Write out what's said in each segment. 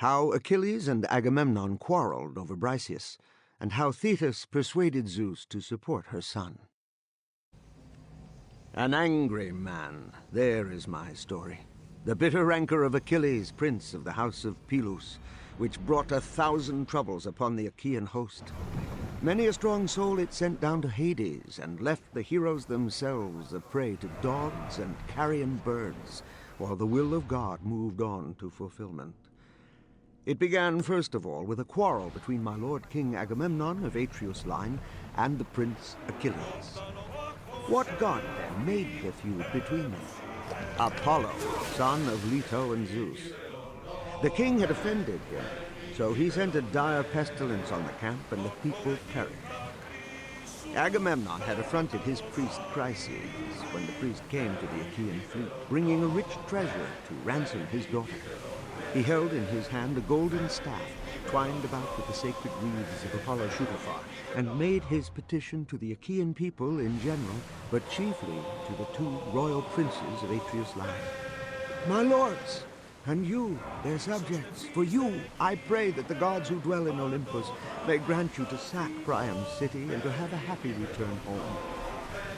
how Achilles and Agamemnon quarreled over Briseis, and how Thetis persuaded Zeus to support her son. An angry man, there is my story. The bitter rancor of Achilles, prince of the house of Pelus, which brought 1,000 troubles upon the Achaean host. Many a strong soul it sent down to Hades, and left the heroes themselves a prey to dogs and carrion birds, while the will of God moved on to fulfillment. It began first of all with a quarrel between my lord King Agamemnon of Atreus' line and the prince Achilles. What god then made the feud between them? Apollo, son of Leto and Zeus. The king had offended him, so he sent a dire pestilence on the camp, and the people perished. Agamemnon had affronted his priest Chryses when the priest came to the Achaean fleet, bringing a rich treasure to ransom his daughter. He held in his hand a golden staff, twined about with the sacred wreaths of Apollo Shootaphar, and made his petition to the Achaean people in general, but chiefly to the 2 royal princes of Atreus' line. My lords, and you, their subjects, for you I pray that the gods who dwell in Olympus may grant you to sack Priam's city and to have a happy return home.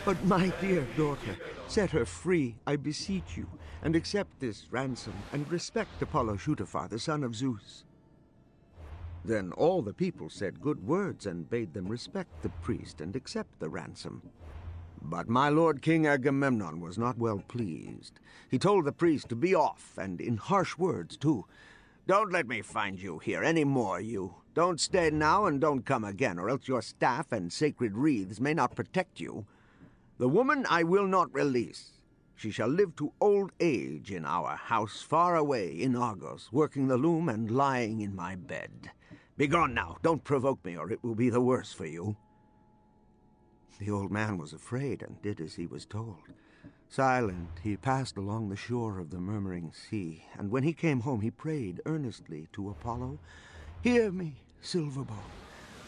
But my dear daughter, set her free, I beseech you, and accept this ransom, and respect Apollo Shootaphar, the son of Zeus. Then all the people said good words, and bade them respect the priest and accept the ransom. But my lord King Agamemnon was not well pleased. He told the priest to be off, and in harsh words, too. Don't let me find you here any more, you. Don't stay now and don't come again, or else your staff and sacred wreaths may not protect you. The woman I will not release. She shall live to old age in our house far away in Argos, working the loom and lying in my bed. Begone now, don't provoke me, or it will be the worse for you. The old man was afraid and did as he was told. Silent, he passed along the shore of the murmuring sea, and when he came home he prayed earnestly to Apollo, Hear me, Silverbow,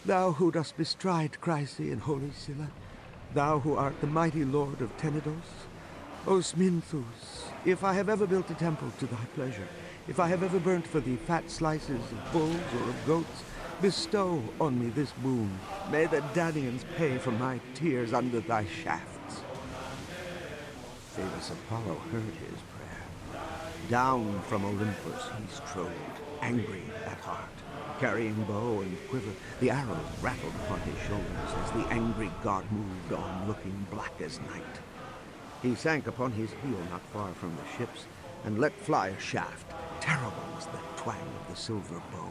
thou who dost bestride Chryse and holy Scylla, thou who art the mighty lord of Tenedos. O Sminthus, if I have ever built a temple to thy pleasure, if I have ever burnt for thee fat slices of bulls or of goats, bestow on me this boon. May the Danaans pay for my tears under thy shafts. Famous Apollo heard his prayer. Down from Olympus he strode, angry at heart. Carrying bow and quiver, the arrows rattled upon his shoulders as the angry god moved on, looking black as night. He sank upon his heel not far from the ships, and let fly a shaft. Terrible was the twang of the silver bow.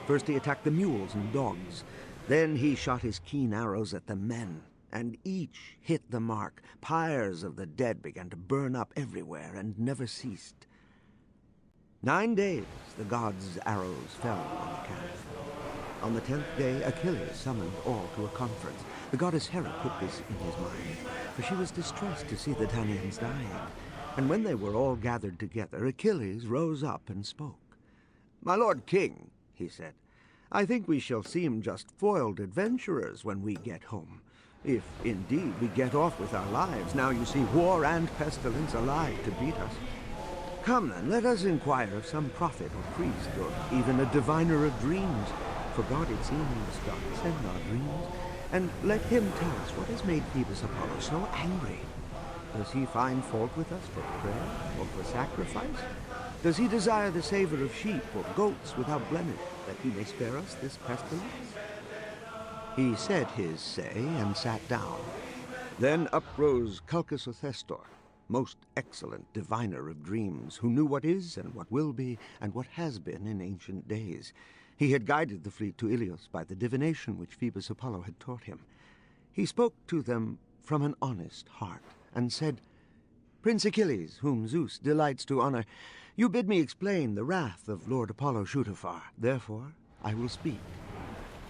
First he attacked the mules and dogs. Then he shot his keen arrows at the men, and each hit the mark. Pyres of the dead began to burn up everywhere and never ceased. 9 days the gods' arrows fell on the camp. On the 10th day Achilles summoned all to a conference. The goddess Hera put this in his mind, for she was distressed to see the Danaans dying. And when they were all gathered together, Achilles rose up and spoke. My lord king, he said, I think we shall seem just foiled adventurers when we get home. If, indeed, we get off with our lives, now you see war and pestilence alike to beat us. Come then, let us inquire of some prophet or priest, or even a diviner of dreams, for God it seems doth send our dreams, and let him tell us what has made Phoebus Apollo so angry. Does he find fault with us for prayer or for sacrifice? Does he desire the savor of sheep or goats without blemish, that he may spare us this pestilence? He said his say and sat down. Then uprose Calchas of Thestor, most excellent diviner of dreams, who knew what is and what will be and what has been in ancient days. He had guided the fleet to Ilios by the divination which Phoebus Apollo had taught him. He spoke to them from an honest heart, and said, Prince Achilles, whom Zeus delights to honor, you bid me explain the wrath of Lord Apollo Shootaphar. Therefore I will speak.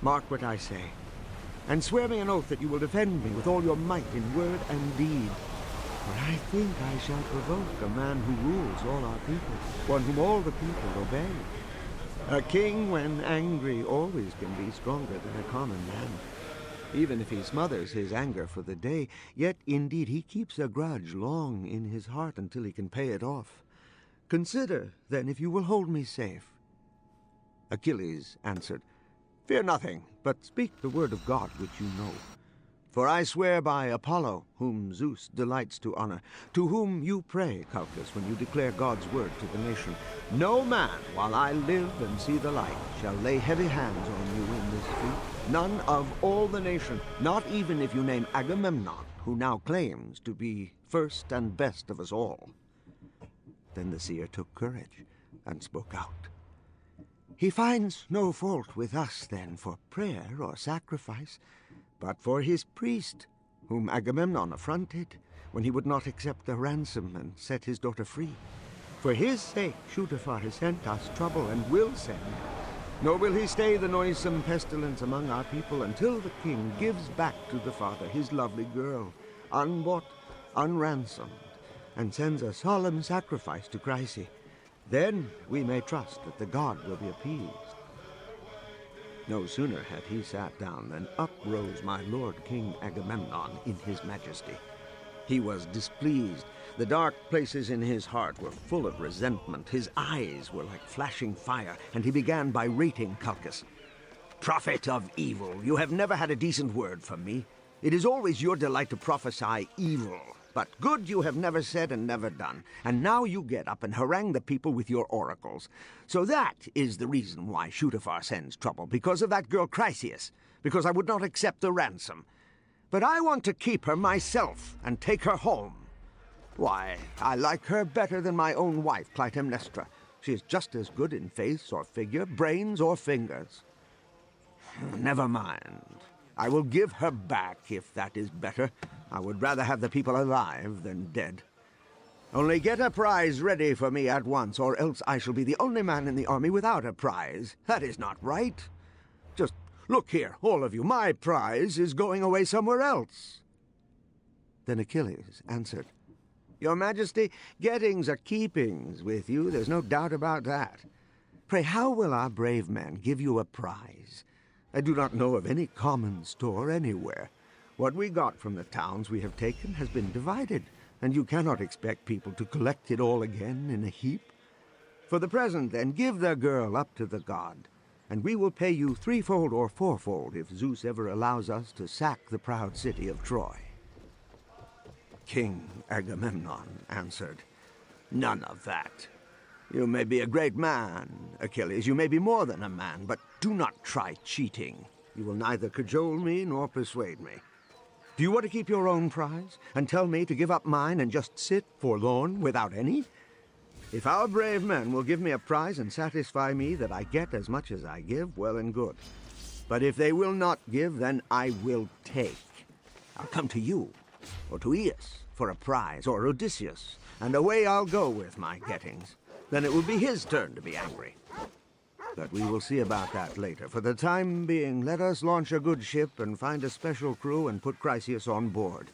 Mark what I say, and swear me an oath that you will defend me with all your might in word and deed. For I think I shall provoke a man who rules all our people, one whom all the people obey. A king, when angry, always can be stronger than a common man. Even if he smothers his anger for the day, yet indeed he keeps a grudge long in his heart until he can pay it off. Consider, then, if you will hold me safe. Achilles answered, "Fear nothing, but speak the word of God which you know. For I swear by Apollo, whom Zeus delights to honor, to whom you pray, Calchas, when you declare God's word to the nation, no man, while I live and see the light, shall lay heavy hands on you in this feat, none of all the nation, not even if you name Agamemnon, who now claims to be first and best of us all." Then the seer took courage and spoke out. "He finds no fault with us, then, for prayer or sacrifice, but for his priest, whom Agamemnon affronted when he would not accept the ransom and set his daughter free. For his sake Shutafar has sent us trouble and will send, nor will he stay the noisome pestilence among our people until the king gives back to the father his lovely girl, unbought, unransomed, and sends a solemn sacrifice to Chryse. Then we may trust that the god will be appeased." No sooner had he sat down than up rose my lord King Agamemnon in his majesty. He was displeased. The dark places in his heart were full of resentment. His eyes were like flashing fire, and he began by rating Calchas. "Prophet of evil, you have never had a decent word from me. It is always your delight to prophesy evil. But good you have never said and never done, and now you get up and harangue the people with your oracles. So that is the reason why Shutafar sends trouble, because of that girl Chryseis, because I would not accept the ransom. But I want to keep her myself and take her home. Why, I like her better than my own wife, Clytemnestra. She is just as good in face or figure, brains or fingers. Never mind. I will give her back, if that is better. I would rather have the people alive than dead. Only get a prize ready for me at once, or else I shall be the only man in the army without a prize. That is not right. Just look here, all of you, my prize is going away somewhere else." Then Achilles answered, "Your Majesty, gettings are keepings with you, there's no doubt about that. Pray, how will our brave men give you a prize? I do not know of any common store anywhere. What we got from the towns we have taken has been divided, and you cannot expect people to collect it all again in a heap. For the present, then, give the girl up to the god, and we will pay you threefold or fourfold if Zeus ever allows us to sack the proud city of Troy." King Agamemnon answered, "None of that. You may be a great man, Achilles, you may be more than a man, but do not try cheating. You will neither cajole me nor persuade me. Do you want to keep your own prize, and tell me to give up mine and just sit forlorn without any? If our brave men will give me a prize and satisfy me that I get as much as I give, well and good. But if they will not give, then I will take. I'll come to you, or to Aeus, for a prize, or Odysseus, and away I'll go with my gettings. Then it will be his turn to be angry. But we will see about that later. For the time being, let us launch a good ship and find a special crew and put Chryseis on board.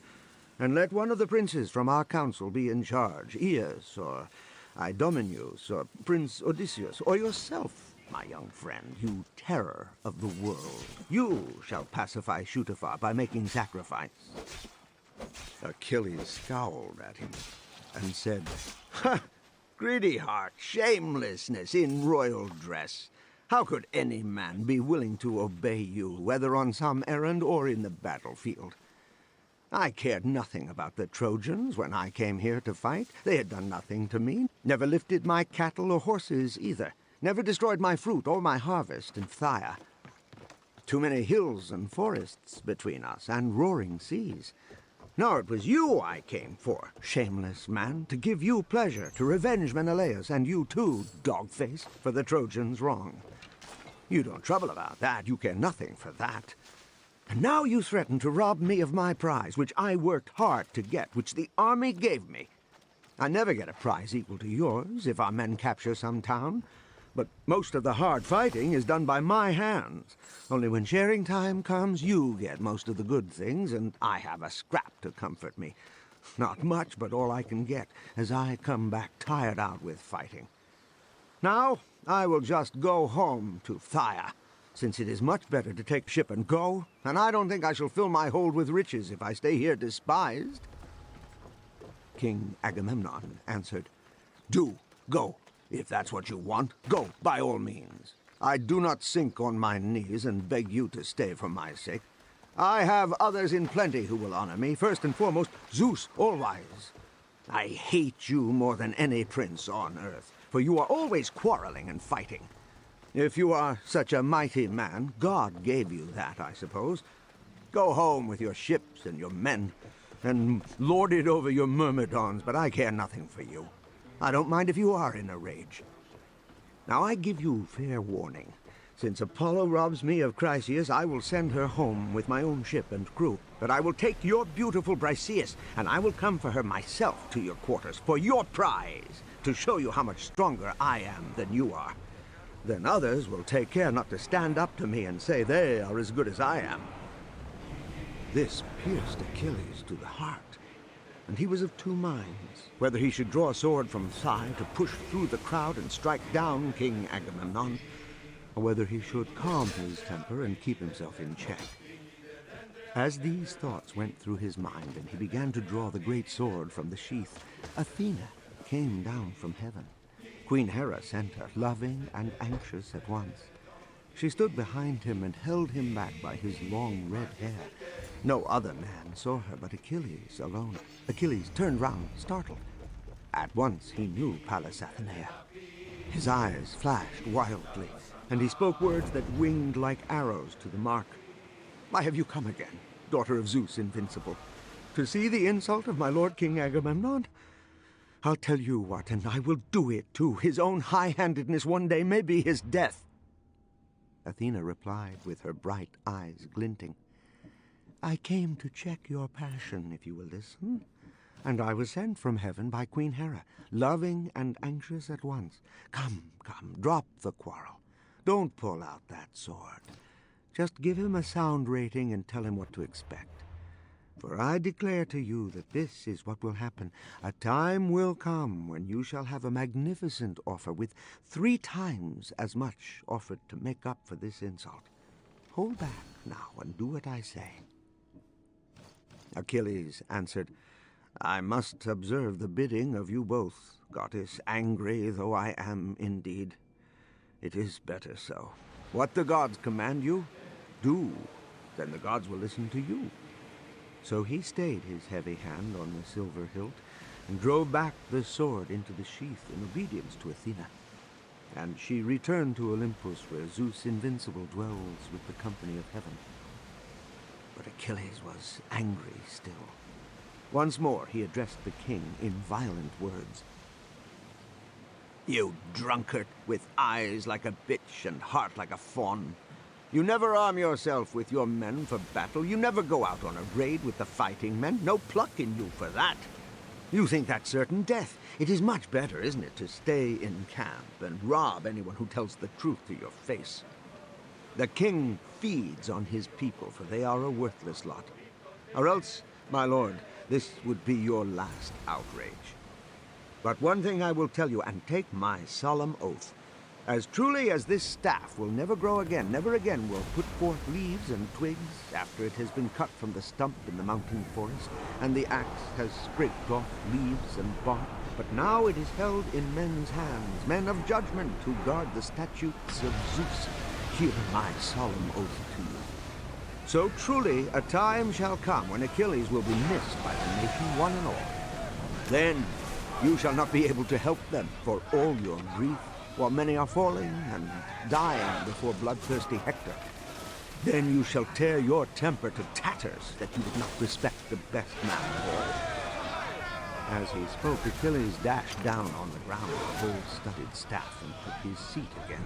And let one of the princes from our council be in charge, Aeus, or Idomeneus, or Prince Odysseus, or yourself, my young friend, you terror of the world. You shall pacify Shutafar by making sacrifice." Achilles scowled at him and said, "Ha! Greedy heart, shamelessness in royal dress. How could any man be willing to obey you, whether on some errand or in the battlefield? I cared nothing about the Trojans when I came here to fight. They had done nothing to me, never lifted my cattle or horses either, never destroyed my fruit or my harvest in Phthia. Too many hills and forests between us, and roaring seas. No, it was you I came for, shameless man, to give you pleasure, to revenge Menelaus, and you too, dog-face, for the Trojans' wrong. You don't trouble about that, you care nothing for that. And now you threaten to rob me of my prize, which I worked hard to get, which the army gave me. I never get a prize equal to yours if our men capture some town. But most of the hard fighting is done by my hands. Only when sharing time comes, you get most of the good things, and I have a scrap to comfort me. Not much, but all I can get, as I come back tired out with fighting. Now, I will just go home to Phthia, since it is much better to take ship and go, and I don't think I shall fill my hold with riches if I stay here despised." King Agamemnon answered, "Do, go. If that's what you want, go, by all means. I do not sink on my knees and beg you to stay for my sake. I have others in plenty who will honor me, first and foremost, Zeus All-Wise. I hate you more than any prince on earth, for you are always quarreling and fighting. If you are such a mighty man, God gave you that, I suppose. Go home with your ships and your men, and lord it over your myrmidons, but I care nothing for you. I don't mind if you are in a rage. Now I give you fair warning. Since Apollo robs me of Chryseis, I will send her home with my own ship and crew. But I will take your beautiful Briseis, and I will come for her myself to your quarters, for your prize, to show you how much stronger I am than you are. Then others will take care not to stand up to me and say they are as good as I am. This pierced Achilles to the heart, and he was of two minds, whether he should draw a sword from side to push through the crowd and strike down King Agamemnon, or whether he should calm his temper and keep himself in check. As these thoughts went through his mind and he began to draw the great sword from the sheath, Athena came down from heaven. Queen Hera sent her, loving and anxious at once. She stood behind him and held him back by his long red hair. No other man saw her but Achilles alone. Achilles turned round, startled. At once he knew Pallas Athenaea. His eyes flashed wildly, and he spoke words that winged like arrows to the mark. Why have you come again, daughter of Zeus Invincible? To see the insult of my lord King Agamemnon? I'll tell you what, and I will do it too. His own high-handedness one day may be his death. Athena replied with her bright eyes glinting. I came to check your passion, if you will listen. And I was sent from heaven by Queen Hera, loving and anxious at once. Come, drop the quarrel. Don't pull out that sword. Just give him a sound rating and tell him what to expect. For I declare to you that this is what will happen. A time will come when you shall have a magnificent offer with 3 times as much offered to make up for this insult. Hold back now and do what I say. Achilles answered, I must observe the bidding of you both, goddess, angry though I am indeed. It is better so. What the gods command you, do, then the gods will listen to you. So he stayed his heavy hand on the silver hilt and drove back the sword into the sheath in obedience to Athena. And she returned to Olympus, where Zeus Invincible dwells with the company of heaven. But Achilles was angry still. Once more he addressed the king in violent words. You drunkard, with eyes like a bitch and heart like a fawn. You never arm yourself with your men for battle. You never go out on a raid with the fighting men. No pluck in you for that. You think that's certain death. It is much better, isn't it, to stay in camp and rob anyone who tells the truth to your face. The king feeds on his people, for they are a worthless lot. Or else, my lord, this would be your last outrage. But one thing I will tell you, and take my solemn oath. As truly as this staff will never grow again, never again will put forth leaves and twigs after it has been cut from the stump in the mountain forest, and the axe has scraped off leaves and bark, but now it is held in men's hands, men of judgment who guard the statutes of Zeus. Hear my solemn oath to you. So truly a time shall come when Achilles will be missed by the nation one and all. Then you shall not be able to help them for all your grief, while many are falling and dying before bloodthirsty Hector. Then you shall tear your temper to tatters that you did not respect the best man of all. As he spoke, Achilles dashed down on the ground the gold-studded staff and took his seat again,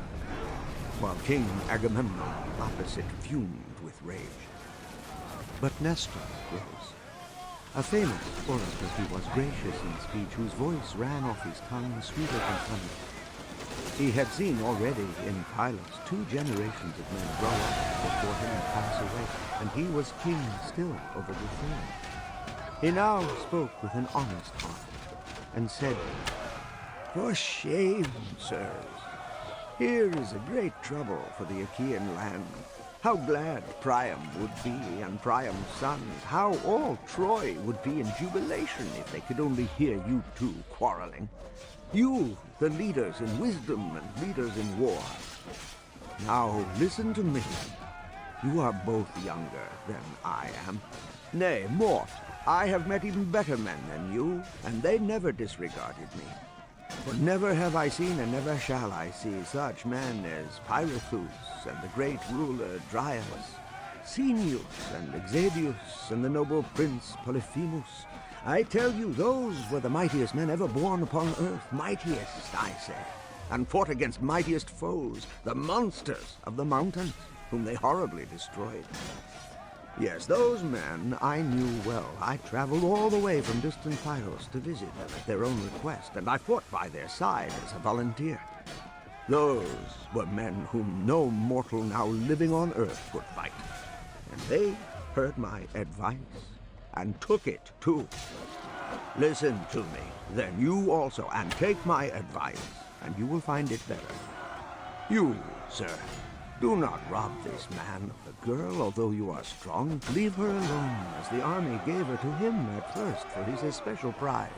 while King Agamemnon opposite fumed with rage. But Nestor rose. A famous orator he was, gracious in speech, whose voice ran off his tongue sweeter than honey. He had seen already in Pylos 2 generations of men grow up before him and pass away, and he was king still over the throne. He now spoke with an honest heart, and said, For shame, sirs. Here is a great trouble for the Achaean land. How glad Priam would be, and Priam's sons. How all Troy would be in jubilation if they could only hear you two quarreling. You, the leaders in wisdom and leaders in war. Now listen to me. You are both younger than I am. Nay, more. I have met even better men than you, and they never disregarded me. For never have I seen, and never shall I see, such men as Pirithous and the great ruler Dryas, Senius and Exadius and the noble prince Polyphemus. I tell you, those were the mightiest men ever born upon earth, mightiest, I say, and fought against mightiest foes, the monsters of the mountains, whom they horribly destroyed. Yes, those men I knew well. I traveled all the way from distant Pylos to visit them at their own request, and I fought by their side as a volunteer. Those were men whom no mortal now living on earth could fight. And they heard my advice, and took it too. Listen to me, then you also, and take my advice, and you will find it better. You, sir, do not rob this man of the girl, although you are strong. Leave her alone, as the army gave her to him at first for his especial prize.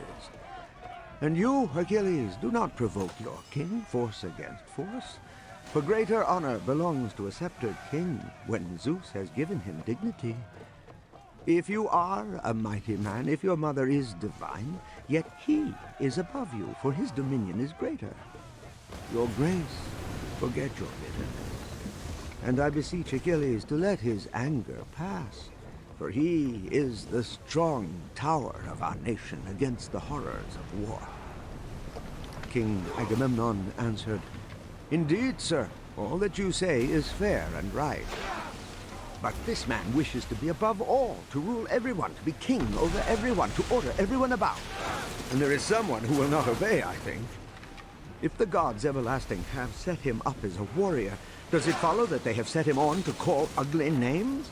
And you, Achilles, do not provoke your king, force against force. For greater honor belongs to a sceptered king when Zeus has given him dignity. If you are a mighty man, if your mother is divine, yet he is above you, for his dominion is greater. Your grace, forget your bitterness. And I beseech Achilles to let his anger pass, for he is the strong tower of our nation against the horrors of war. King Agamemnon answered, Indeed, sir, all that you say is fair and right. But this man wishes to be above all, to rule everyone, to be king over everyone, to order everyone about. And there is someone who will not obey, I think. If the gods everlasting have set him up as a warrior, does it follow that they have set him on to call ugly names?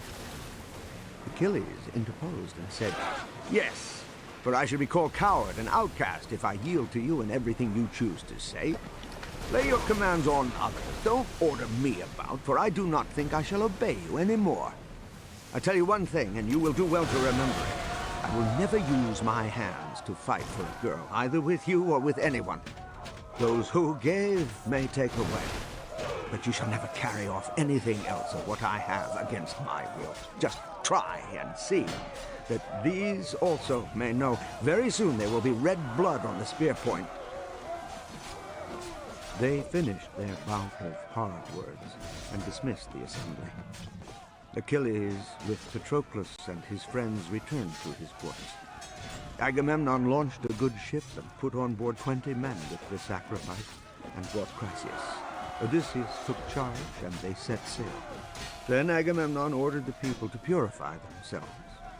Achilles interposed and said, Yes, for I should be called coward and outcast if I yield to you in everything you choose to say. Lay your commands on others. Don't order me about, for I do not think I shall obey you any more. I tell you one thing, and you will do well to remember it. I will never use my hands to fight for a girl, either with you or with anyone. Those who gave may take away, but you shall never carry off anything else of what I have against my will. Just try and see that these also may know. Very soon there will be red blood on the spear point. They finished their bout of hard words and dismissed the assembly. Achilles, with Patroclus and his friends, returned to his quarters. Agamemnon launched a good ship and put on board 20 men with the sacrifice and brought Chryseis. Odysseus took charge, and they set sail. Then Agamemnon ordered the people to purify themselves.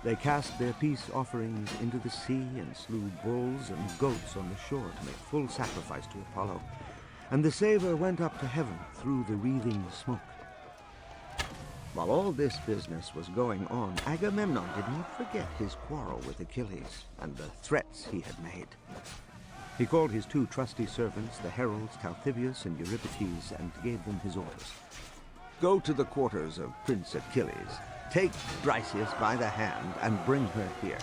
They cast their peace offerings into the sea and slew bulls and goats on the shore to make full sacrifice to Apollo. And the savor went up to heaven through the wreathing smoke. While all this business was going on, Agamemnon did not forget his quarrel with Achilles and the threats he had made. He called his 2 trusty servants, the heralds Talthybius and Eurybates, and gave them his orders. Go to the quarters of Prince Achilles, take Briseis by the hand, and bring her here.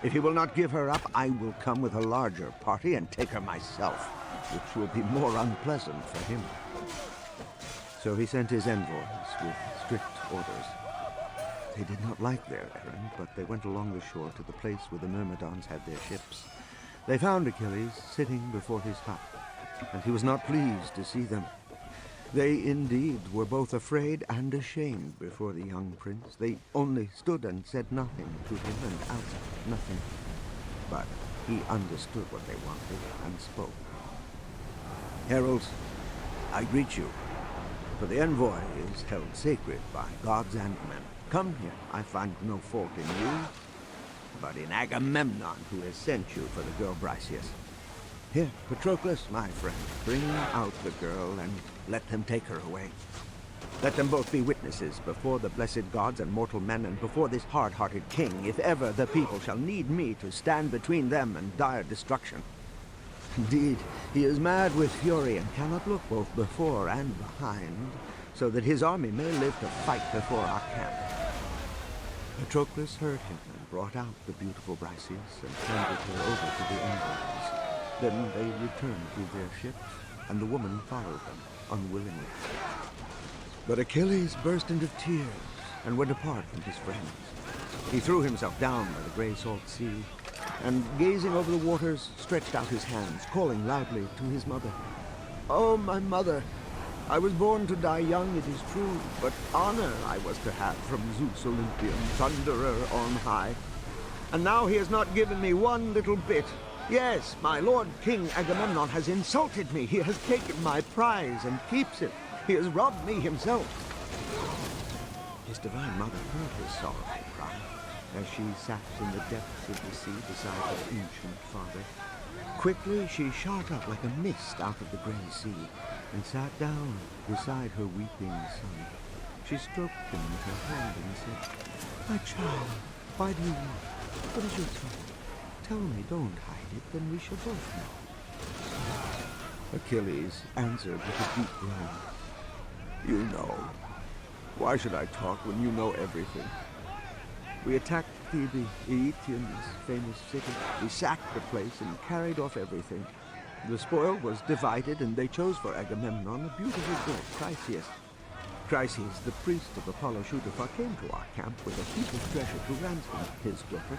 If he will not give her up, I will come with a larger party and take her myself, which will be more unpleasant for him. So he sent his envoys with strict orders. They did not like their errand, but they went along the shore to the place where the Myrmidons had their ships. They found Achilles sitting before his hut, and he was not pleased to see them. They indeed were both afraid and ashamed before the young prince. They only stood and said nothing to him and asked nothing. But he understood what they wanted and spoke. Heralds, I greet you, for the envoy is held sacred by gods and men. Come here, I find no fault in you, but in Agamemnon, who has sent you for the girl Briseis. Here, Patroclus, my friend, bring out the girl and let them take her away. Let them both be witnesses before the blessed gods and mortal men, and before this hard-hearted king, if ever the people shall need me to stand between them and dire destruction. Indeed, he is mad with fury and cannot look both before and behind, so that his army may live to fight before our camp. Patroclus heard him and brought out the beautiful Briseis and handed her over to the envoys. Then they returned to their ships, and the woman followed them unwillingly. But Achilles burst into tears and went apart from his friends. He threw himself down by the grey salt sea, and gazing over the waters, stretched out his hands, calling loudly to his mother. "Oh, my mother! I was born to die young, it is true, but honor I was to have from Zeus Olympian, thunderer on high. And now he has not given me one little bit. Yes, my lord King Agamemnon has insulted me. He has taken my prize and keeps it. He has robbed me himself." His divine mother heard his sorrowful cry as she sat in the depths of the sea beside her ancient father. Quickly she shot up like a mist out of the grey sea and sat down beside her weeping son. She stroked him with her hand and said, "My child, why do you weep? What is your trouble? Tell me, don't hide it, then we shall both know." Achilles answered with a deep groan. "You know. Why should I talk when you know everything? We attacked Thebe, Aeetion's famous city. We sacked the place and carried off everything. The spoil was divided, and they chose for Agamemnon a beautiful girl, Chryseis. Chryseis, the priest of Apollo Shootaphar, came to our camp with a heap of treasure to ransom his daughter.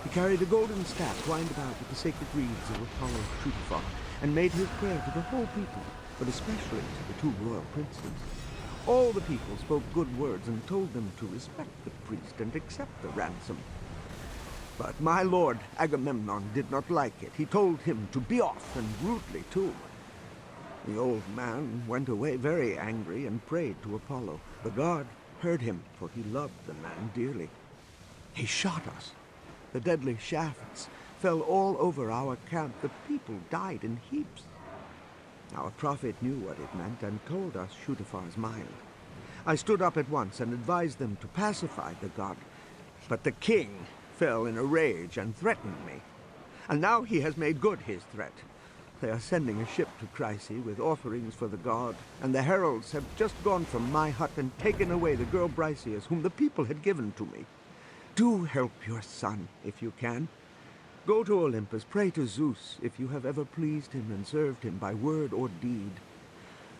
He carried a golden staff twined about with the sacred reeds of Apollo Shootaphar, and made his prayer to the whole people, but especially to the two royal princes. All the people spoke good words and told them to respect the priest and accept the ransom. But my lord Agamemnon did not like it. He told him to be off, and rudely too. The old man went away very angry and prayed to Apollo. The god heard him, for he loved the man dearly. He shot us. The deadly shafts fell all over our camp. The people died in heaps. Our prophet knew what it meant and told us Shootafar's mind. I stood up at once and advised them to pacify the god. But the king fell in a rage and threatened me. And now he has made good his threat. They are sending a ship to Chryse with offerings for the god, and the heralds have just gone from my hut and taken away the girl Briseis, whom the people had given to me. Do help your son, if you can. Go to Olympus, pray to Zeus, if you have ever pleased him and served him by word or deed.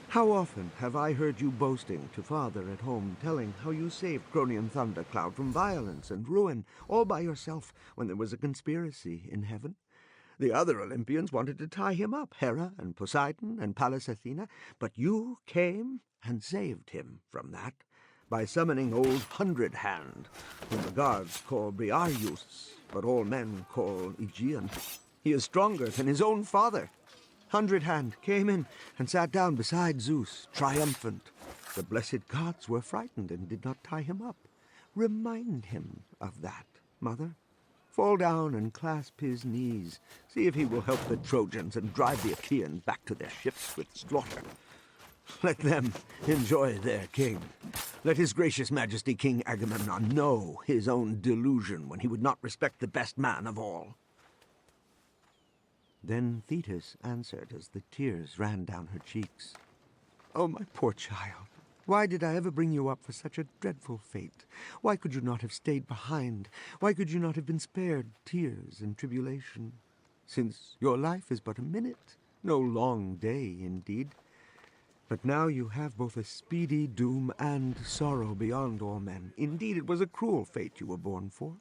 How often have I heard you boasting to father at home, telling how you saved Cronian Thundercloud from violence and ruin, all by yourself, when there was a conspiracy in heaven? The other Olympians wanted to tie him up, Hera and Poseidon and Pallas Athena, but you came and saved him from that by summoning old Hundred Hand, whom the gods call Briareus, but all men call Aegean. He is stronger than his own father. Hundred Hand came in and sat down beside Zeus, triumphant. The blessed gods were frightened and did not tie him up. Remind him of that, mother. Fall down and clasp his knees. See if he will help the Trojans and drive the Achaeans back to their ships with slaughter. Let them enjoy their king. Let his gracious majesty King Agamemnon know his own delusion when he would not respect the best man of all." Then Thetis answered as the tears ran down her cheeks. "Oh, my poor child, why did I ever bring you up for such a dreadful fate? Why could you not have stayed behind? Why could you not have been spared tears and tribulation? Since your life is but a minute, no long day indeed. But now you have both a speedy doom and sorrow beyond all men. Indeed, it was a cruel fate you were born for.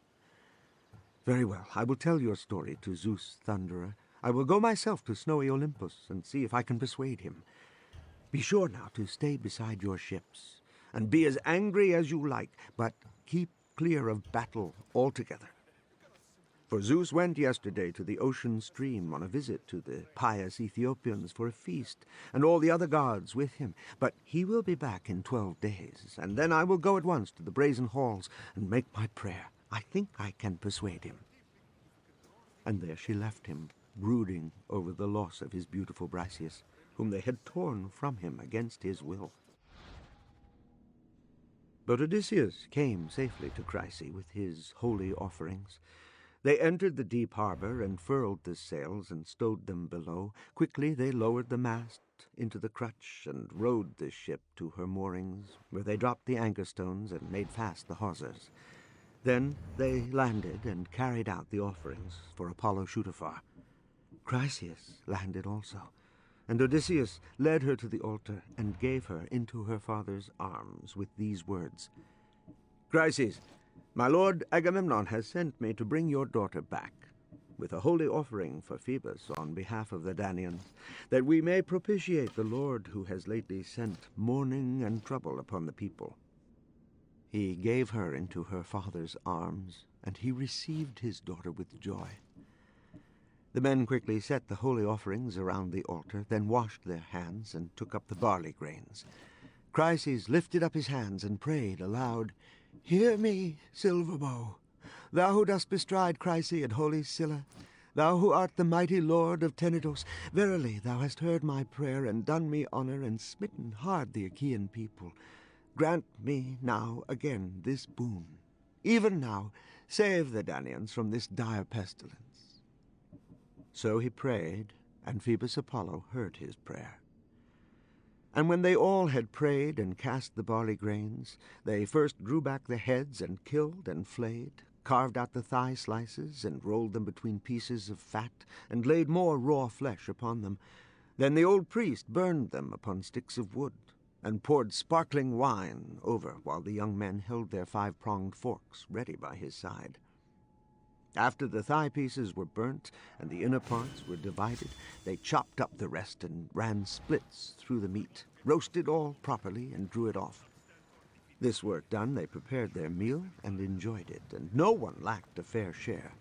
Very well, I will tell your story to Zeus Thunderer. I will go myself to snowy Olympus and see if I can persuade him. Be sure now to stay beside your ships, and be as angry as you like, but keep clear of battle altogether. For Zeus went yesterday to the ocean stream on a visit to the pious Ethiopians for a feast, and all the other gods with him. But he will be back in 12 days, and then I will go at once to the brazen halls and make my prayer. I think I can persuade him." And there she left him, brooding over the loss of his beautiful Briseis, whom they had torn from him against his will. But Odysseus came safely to Chryse with his holy offerings. They entered the deep harbor and furled the sails and stowed them below. Quickly they lowered the mast into the crutch and rowed the ship to her moorings, where they dropped the anchor stones and made fast the hawsers. Then they landed and carried out the offerings for Apollo Shootaphar. Chryseis landed also, And Odysseus led her to the altar and gave her into her father's arms with these words, "Chryses, my lord Agamemnon has sent me to bring your daughter back, with a holy offering for Phoebus on behalf of the Danaans, that we may propitiate the Lord who has lately sent mourning and trouble upon the people." He gave her into her father's arms, and he received his daughter with joy. The men quickly set the holy offerings around the altar, then washed their hands and took up the barley grains. Chryses lifted up his hands and prayed aloud, "Hear me, Silverbow, thou who dost bestride Chryse and holy Scylla, thou who art the mighty lord of Tenedos. Verily thou hast heard my prayer and done me honor and smitten hard the Achaean people. Grant me now again this boon. Even now save the Danaans from this dire pestilence." So he prayed, and Phoebus Apollo heard his prayer. And when they all had prayed and cast the barley grains, they first drew back the heads and killed and flayed, carved out the thigh slices and rolled them between pieces of fat, and laid more raw flesh upon them. Then the old priest burned them upon sticks of wood, and poured sparkling wine over, while the young men held their 5-pronged forks ready by his side. After the thigh pieces were burnt and the inner parts were divided, they chopped up the rest and ran splits through the meat, roasted all properly, and drew it off. This work done, they prepared their meal and enjoyed it, and no one lacked a fair share.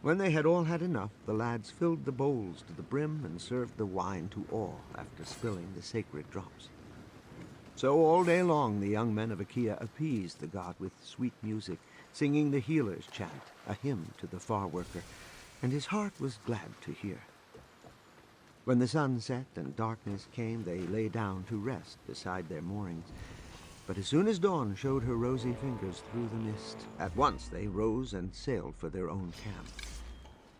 When they had all had enough, the lads filled the bowls to the brim and served the wine to all after spilling the sacred drops. So all day long the young men of Achaea appeased the god with sweet music, singing the healer's chant, a hymn to the far worker, and his heart was glad to hear. When the sun set and darkness came, they lay down to rest beside their moorings. But as soon as dawn showed her rosy fingers through the mist, at once they rose and sailed for their own camp.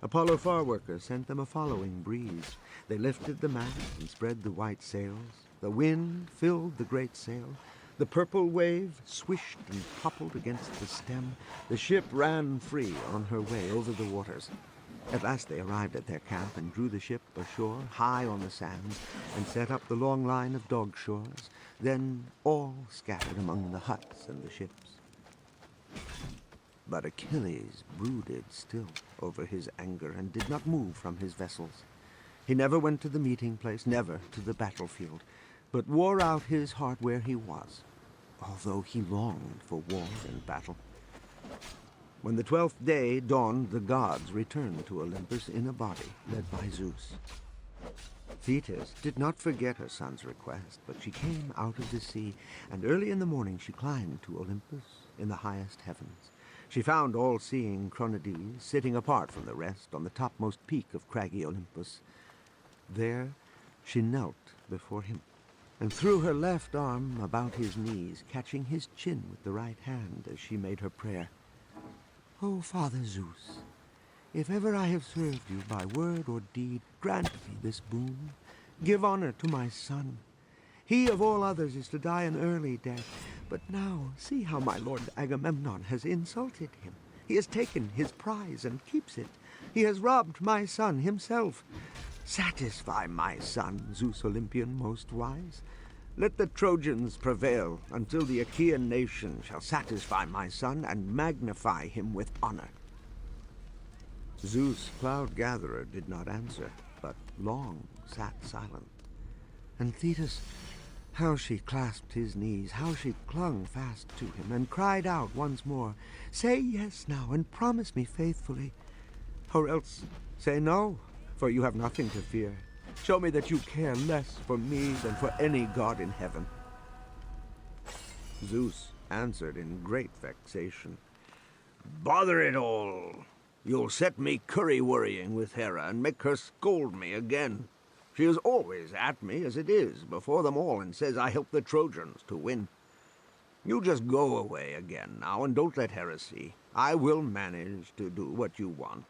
Apollo Farworker sent them a following breeze. They lifted the mast and spread the white sails. The wind filled the great sail. The purple wave swished and toppled against the stem. The ship ran free on her way over the waters. At last they arrived at their camp and drew the ship ashore high on the sands and set up the long line of dog shores. Then all scattered among the huts and the ships. But Achilles brooded still over his anger and did not move from his vessels. He never went to the meeting place, never to the battlefield, but wore out his heart where he was, although he longed for war and battle. When the 12th day dawned, the gods returned to Olympus in a body, led by Zeus. Thetis did not forget her son's request, but she came out of the sea, and early in the morning she climbed to Olympus in the highest heavens. She found all-seeing Cronades sitting apart from the rest on the topmost peak of craggy Olympus. There she knelt before him, and threw her left arm about his knees, catching his chin with the right hand as she made her prayer. "O Father Zeus, if ever I have served you by word or deed, grant me this boon. Give honor to my son. He of all others is to die an early death, but now see how my lord Agamemnon has insulted him. He has taken his prize and keeps it. He has robbed my son himself. Satisfy my son, Zeus Olympian most wise. Let the Trojans prevail until the Achaean nation shall satisfy my son and magnify him with honor." Zeus, cloud-gatherer, did not answer, but long sat silent. And Thetis, how she clasped his knees, how she clung fast to him, and cried out once more, "Say yes now, and promise me faithfully. Or else say no, for you have nothing to fear. Show me that you care less for me than for any god in heaven." Zeus answered in great vexation, "Bother it all! You'll set me curry-worrying with Hera and make her scold me again. She is always at me as it is before them all and says I help the Trojans to win. You just go away again now and don't let Hera see. I will manage to do what you want.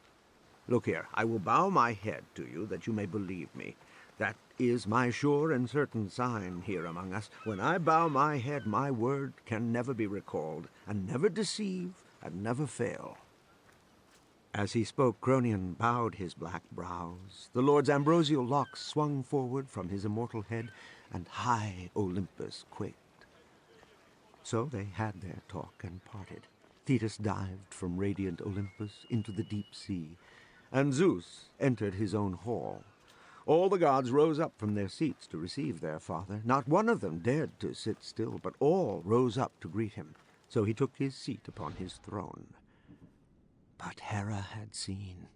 Look here, I will bow my head to you that you may believe me. That is my sure and certain sign here among us. When I bow my head, my word can never be recalled, and never deceive, and never fail." As he spoke, Cronion bowed his black brows. The Lord's ambrosial locks swung forward from his immortal head, and high Olympus quaked. So they had their talk and parted. Thetis dived from radiant Olympus into the deep sea, and Zeus entered his own hall. All the gods rose up from their seats to receive their father. Not one of them dared to sit still, but all rose up to greet him. So he took his seat upon his throne. But Hera had seen.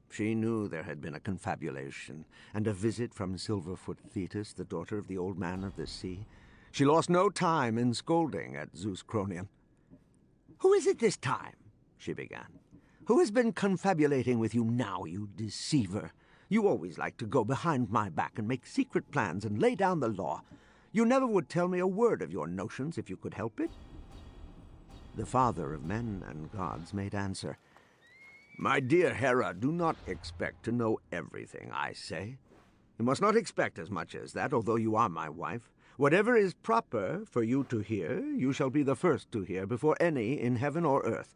She knew there had been a confabulation, and a visit from Silverfoot Thetis, the daughter of the Old Man of the Sea. She lost no time in scolding at Zeus Cronion. "Who is it this time?" she began. "Who has been confabulating with you now, you deceiver? You always like to go behind my back and make secret plans and lay down the law. You never would tell me a word of your notions if you could help it." The father of men and gods made answer. "My dear Hera, do not expect to know everything I say. You must not expect as much as that, although you are my wife. Whatever is proper for you to hear, you shall be the first to hear before any in heaven or earth.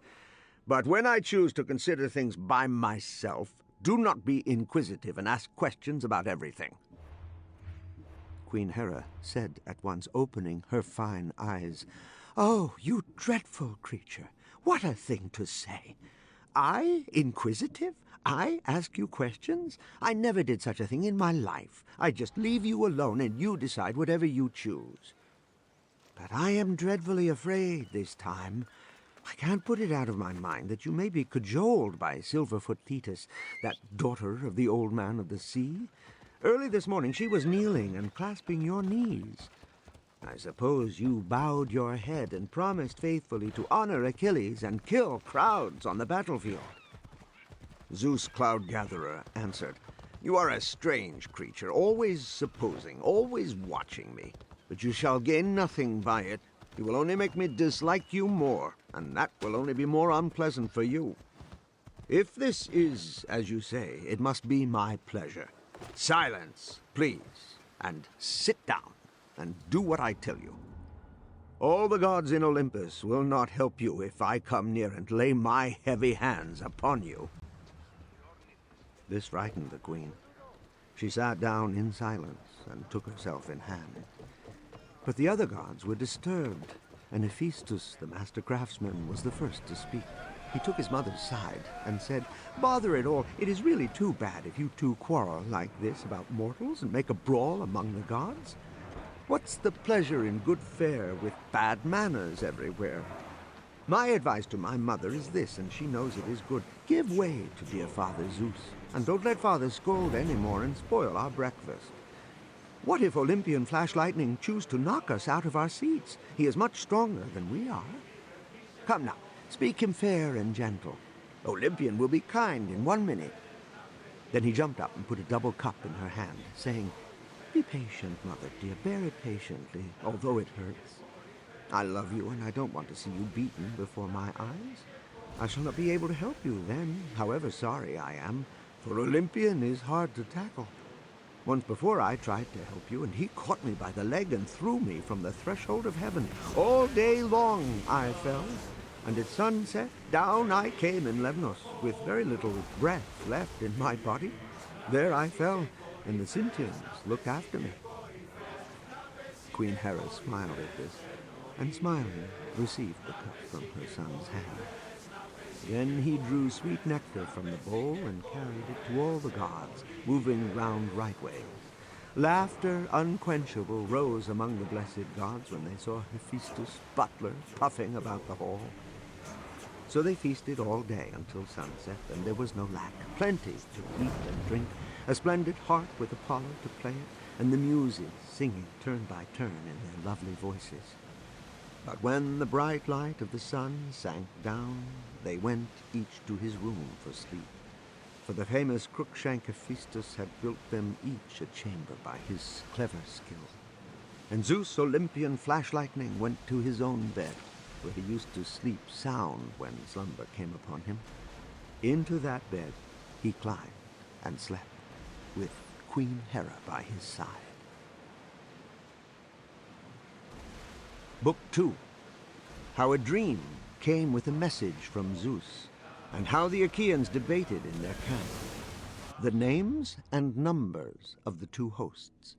But when I choose to consider things by myself, do not be inquisitive and ask questions about everything." Queen Hera said at once, opening her fine eyes, "Oh, you dreadful creature! What a thing to say! I inquisitive? I ask you questions? I never did such a thing in my life. I just leave you alone and you decide whatever you choose. But I am dreadfully afraid this time. I can't put it out of my mind that you may be cajoled by Silverfoot Thetis, that daughter of the Old Man of the Sea. Early this morning she was kneeling and clasping your knees. I suppose you bowed your head and promised faithfully to honor Achilles and kill crowds on the battlefield." Zeus Cloud-Gatherer answered, "You are a strange creature, always supposing, always watching me. But you shall gain nothing by it. You will only make me dislike you more, and that will only be more unpleasant for you. If this is, as you say, it must be my pleasure. Silence, please, and sit down, and do what I tell you. All the gods in Olympus will not help you if I come near and lay my heavy hands upon you." This frightened the queen. She sat down in silence and took herself in hand. But the other gods were disturbed, and Hephaestus, the master craftsman, was the first to speak. He took his mother's side and said, "Bother it all, it is really too bad if you two quarrel like this about mortals and make a brawl among the gods. What's the pleasure in good fare with bad manners everywhere? My advice to my mother is this, and she knows it is good. Give way to dear Father Zeus, and don't let Father scold any more and spoil our breakfast. What if Olympian Flash Lightning choose to knock us out of our seats? He is much stronger than we are. Come now, speak him fair and gentle. Olympian will be kind in 1 minute." Then he jumped up and put a double cup in her hand, saying, "Be patient, mother dear, bear it patiently, although it hurts. I love you, and I don't want to see you beaten before my eyes. I shall not be able to help you then, however sorry I am, for Olympian is hard to tackle. Once before I tried to help you, and he caught me by the leg and threw me from the threshold of heaven. All day long I fell, and at sunset down I came in Lemnos, with very little breath left in my body. There I fell, and the Sintians looked after me." Queen Hera smiled at this, and smiling received the cup from her son's hand. Then he drew sweet nectar from the bowl and carried it to all the gods, moving round rightways. Laughter unquenchable rose among the blessed gods when they saw Hephaestus, butler, puffing about the hall. So they feasted all day until sunset, and there was no lack. Plenty to eat and drink, a splendid harp with Apollo to play it, and the Muses singing turn by turn in their lovely voices. But when the bright light of the sun sank down, they went each to his room for sleep. For the famous Crookshank Hephaestus had built them each a chamber by his clever skill. And Zeus Olympian Flash Lightning went to his own bed, where he used to sleep sound when slumber came upon him. Into that bed he climbed and slept, with Queen Hera by his side. Book 2. How a dream came with a message from Zeus. and how the Achaeans debated in their camp the names and numbers of the two hosts.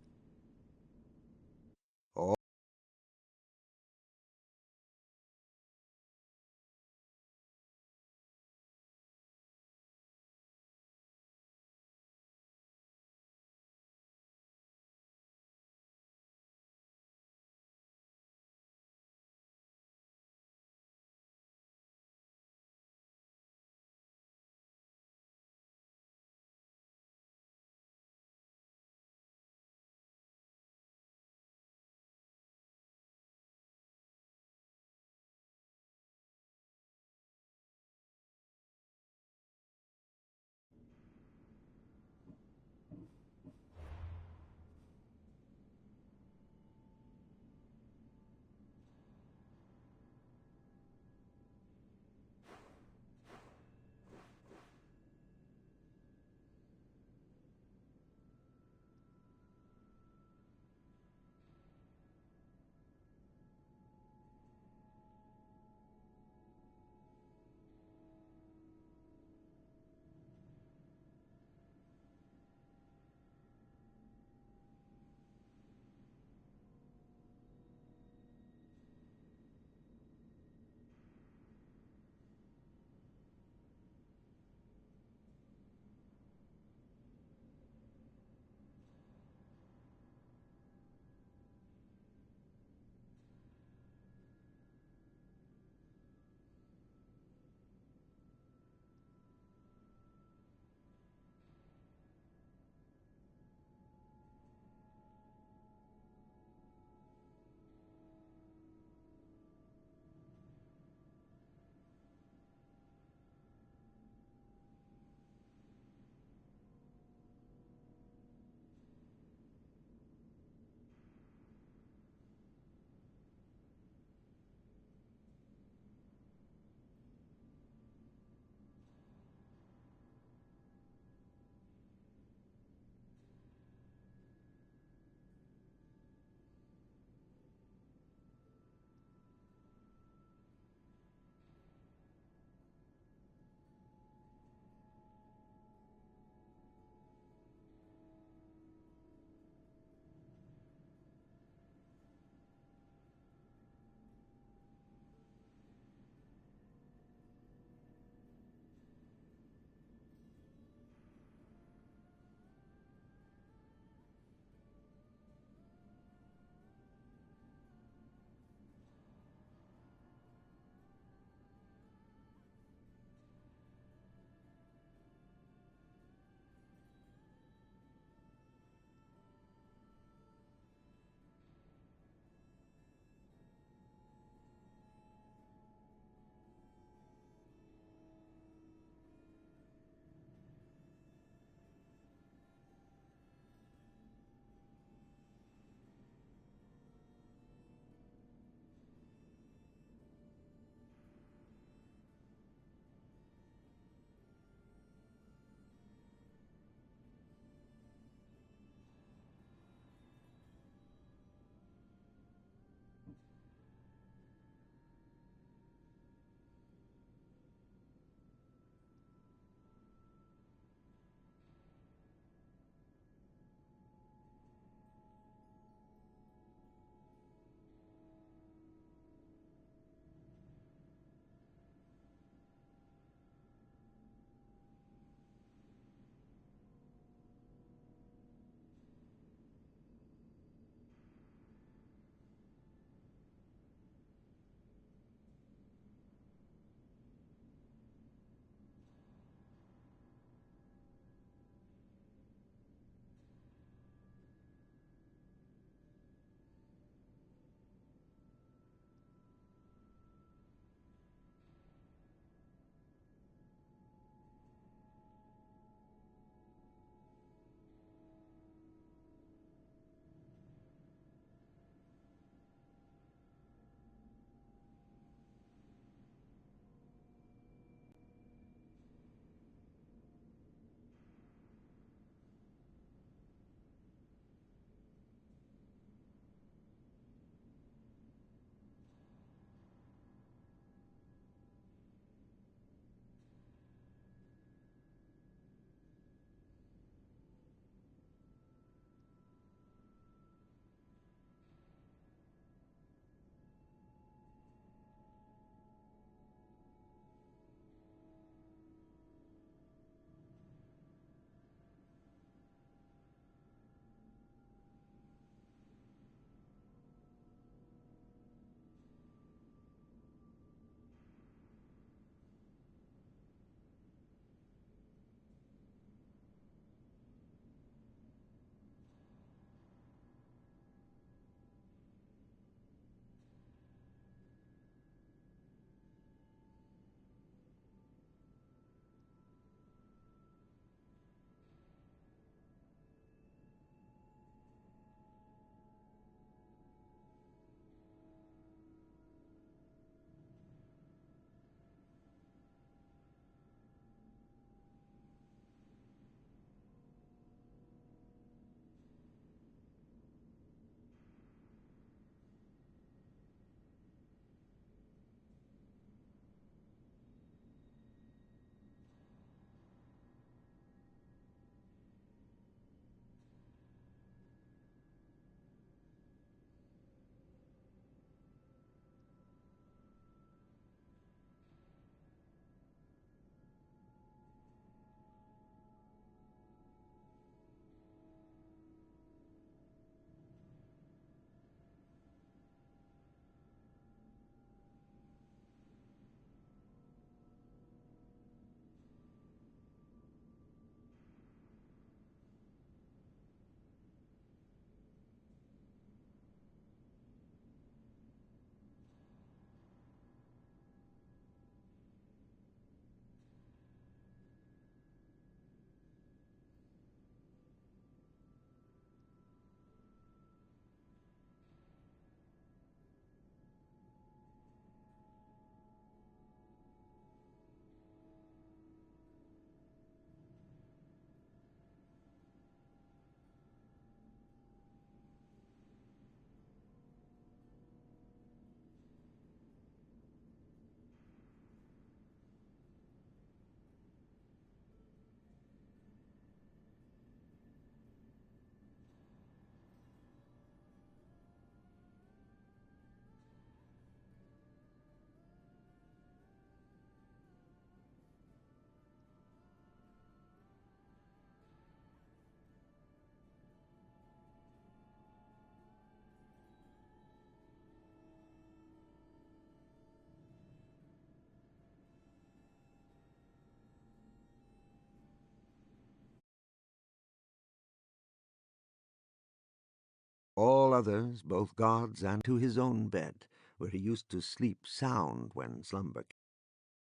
all others, both gods and to his own bed, where he used to sleep sound when slumber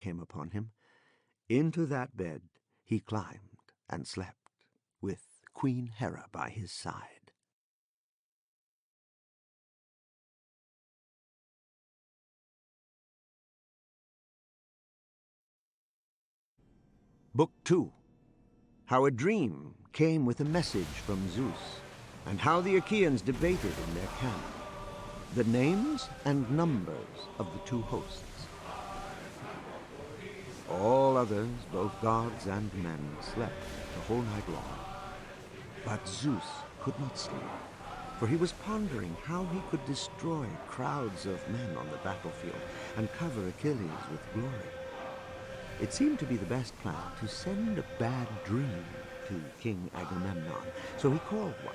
came upon him. Into that bed he climbed and slept, with Queen Hera by his side. Book 2. How a dream came with a message from Zeus, and how the Achaeans debated in their camp. The names and numbers of the two hosts. All others, both gods and men, slept the whole night long. But Zeus could not sleep, for he was pondering how he could destroy crowds of men on the battlefield and cover Achilles with glory. It seemed to be the best plan to send a bad dream to King Agamemnon, so he called one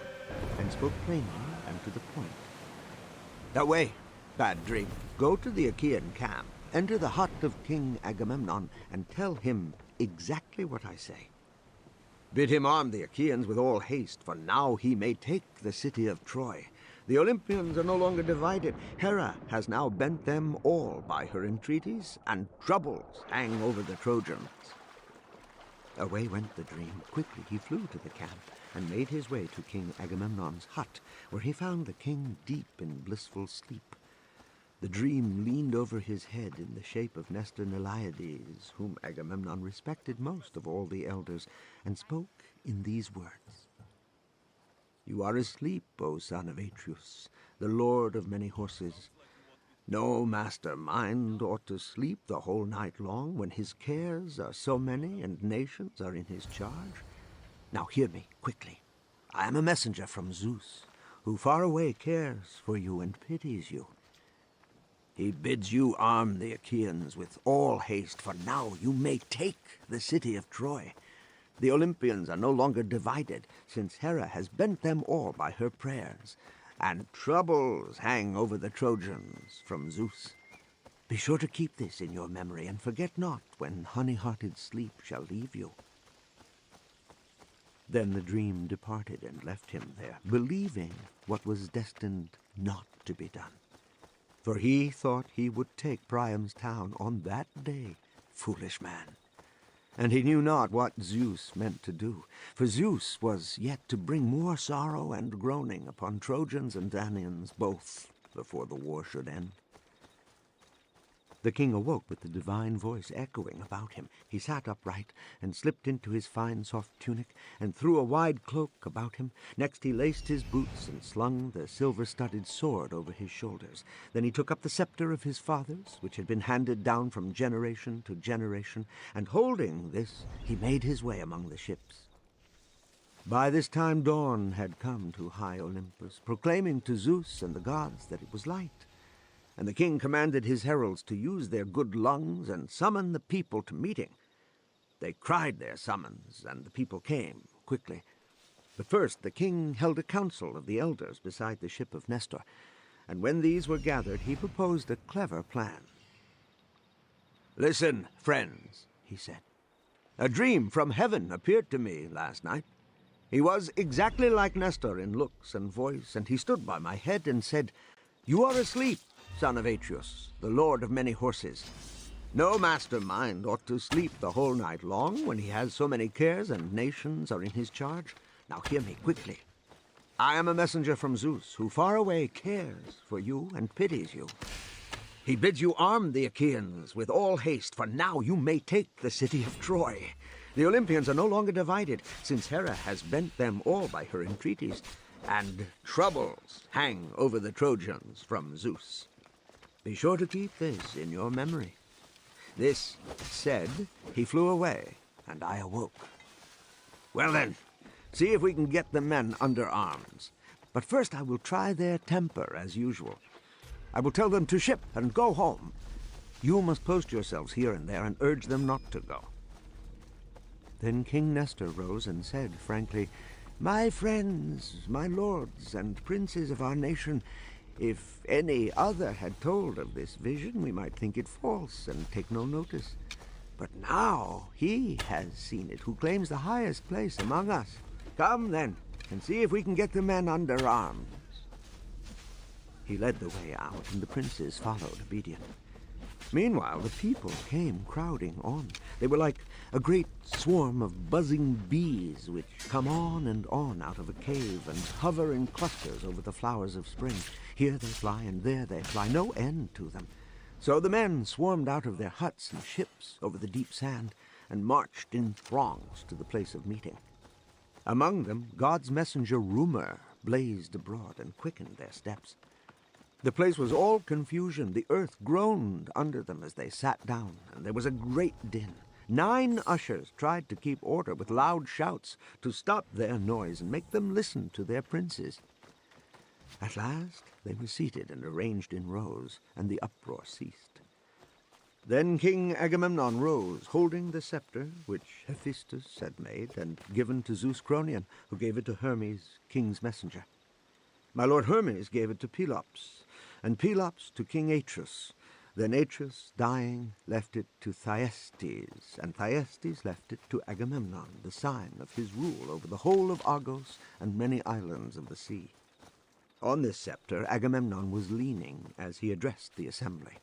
and spoke plainly and to the point. Away, bad dream. Go to the Achaean camp, enter the hut of King Agamemnon, and tell him exactly what I say. Bid him arm the Achaeans with all haste, for now he may take the city of Troy. The Olympians are no longer divided. Hera has now bent them all by her entreaties, and troubles hang over the Trojans. Away went the dream. Quickly he flew to the camp, and made his way to King Agamemnon's hut, where he found the king deep in blissful sleep. The dream leaned over his head in the shape of Nestor Neliades, whom Agamemnon respected most of all the elders, and spoke in these words. You are asleep, O son of Atreus, the lord of many horses. No master mind ought to sleep the whole night long when his cares are so many and nations are in his charge. Now hear me quickly. I am a messenger from Zeus, who far away cares for you and pities you. He bids you arm the Achaeans with all haste, for now you may take the city of Troy. The Olympians are no longer divided, since Hera has bent them all by her prayers, and troubles hang over the Trojans from Zeus. Be sure to keep this in your memory, and forget not when honey-hearted sleep shall leave you. Then the dream departed and left him there, believing what was destined not to be done. For he thought he would take Priam's town on that day, foolish man. And he knew not what Zeus meant to do, for Zeus was yet to bring more sorrow and groaning upon Trojans and Danaans both, before the war should end. The king awoke with the divine voice echoing about him. He sat upright, and slipped into his fine soft tunic, and threw a wide cloak about him. Next he laced his boots, and slung the silver-studded sword over his shoulders. Then he took up the scepter of his fathers, which had been handed down from generation to generation, and holding this, he made his way among the ships. By this time dawn had come to high Olympus, proclaiming to Zeus and the gods that it was light. And the king commanded his heralds to use their good lungs and summon the people to meeting. They cried their summons, and the people came quickly. But first the king held a council of the elders beside the ship of Nestor, and when these were gathered, he proposed a clever plan. Listen, friends, he said. A dream from heaven appeared to me last night. He was exactly like Nestor in looks and voice, and he stood by my head and said, You are asleep, son of Atreus, the lord of many horses. No master mind ought to sleep the whole night long when he has so many cares and nations are in his charge. Now hear me quickly. I am a messenger from Zeus, who far away cares for you and pities you. He bids you arm the Achaeans with all haste, for now you may take the city of Troy. The Olympians are no longer divided, since Hera has bent them all by her entreaties, and troubles hang over the Trojans from Zeus. Be sure to keep this in your memory. This said, he flew away, and I awoke. Well then, see if we can get the men under arms. But first I will try their temper as usual. I will tell them to ship and go home. You must post yourselves here and there and urge them not to go. Then King Nestor rose and said frankly, My friends, my lords and princes of our nation, if any other had told of this vision, we might think it false and take no notice. But now he has seen it, who claims the highest place among us. Come then, and see if we can get the men under arms. He led the way out, and the princes followed obedient. Meanwhile, the people came crowding on. They were like a great swarm of buzzing bees which come on and on out of a cave and hover in clusters over the flowers of spring. Here they fly and there they fly, no end to them. So the men swarmed out of their huts and ships over the deep sand and marched in throngs to the place of meeting. Among them, God's messenger Rumor blazed abroad and quickened their steps. The place was all confusion. The earth groaned under them as they sat down, and there was a great din. 9 ushers tried to keep order with loud shouts to stop their noise and make them listen to their princes. At last they were seated and arranged in rows, and the uproar ceased. Then King Agamemnon rose, holding the scepter which Hephaestus had made and given to Zeus Cronion, who gave it to Hermes, king's messenger. My lord Hermes gave it to Pelops, and Pelops to King Atreus. Then Atreus, dying, left it to Thyestes, and Thyestes left it to Agamemnon, the sign of his rule over the whole of Argos and many islands of the sea. On this scepter Agamemnon was leaning as he addressed the assembly.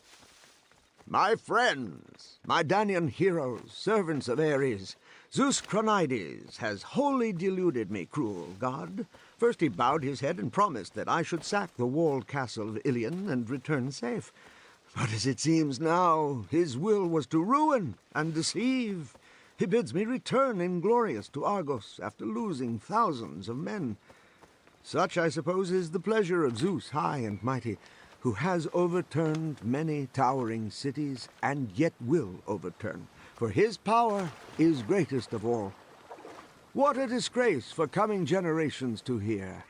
My friends, my Danaan heroes, servants of Ares, Zeus Cronides has wholly deluded me, cruel god. First he bowed his head and promised that I should sack the walled castle of Ilion and return safe. But as it seems now, his will was to ruin and deceive. He bids me return inglorious to Argos after losing thousands of men. Such, I suppose, is the pleasure of Zeus high and mighty, who has overturned many towering cities and yet will overturn, for his power is greatest of all. What a disgrace for coming generations to hear!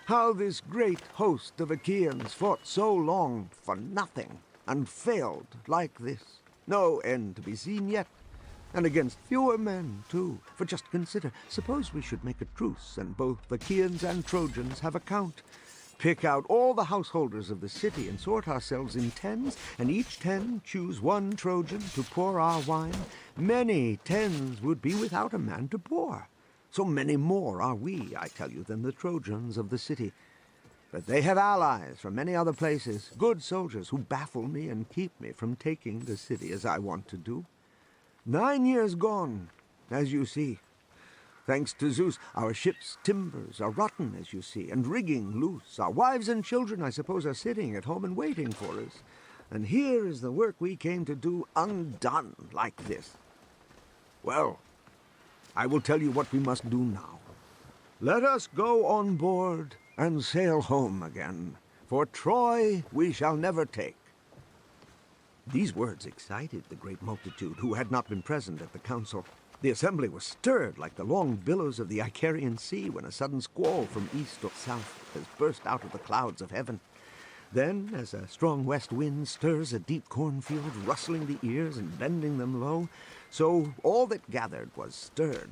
How this great host of Achaeans fought so long for nothing, and failed like this. No end to be seen yet, and against fewer men, too. For just consider, suppose we should make a truce, and both Achaeans and Trojans have a count. Pick out all the householders of the city and sort ourselves in 10s, and each 10 choose 1 Trojan to pour our wine. Many 10s would be without a man to pour. So many more are we, I tell you, than the Trojans of the city. But they have allies from many other places, good soldiers who baffle me and keep me from taking the city as I want to do. 9 years gone, as you see. Thanks to Zeus, our ship's timbers are rotten, as you see, and rigging loose. Our wives and children, I suppose, are sitting at home and waiting for us. And here is the work we came to do undone like this. Well, I will tell you what we must do now. Let us go on board and sail home again, for Troy we shall never take. These words excited the great multitude who had not been present at the council. The assembly was stirred like the long billows of the Icarian Sea when a sudden squall from east or south has burst out of the clouds of heaven. Then, as a strong west wind stirs a deep cornfield, rustling the ears and bending them low, so all that gathered was stirred.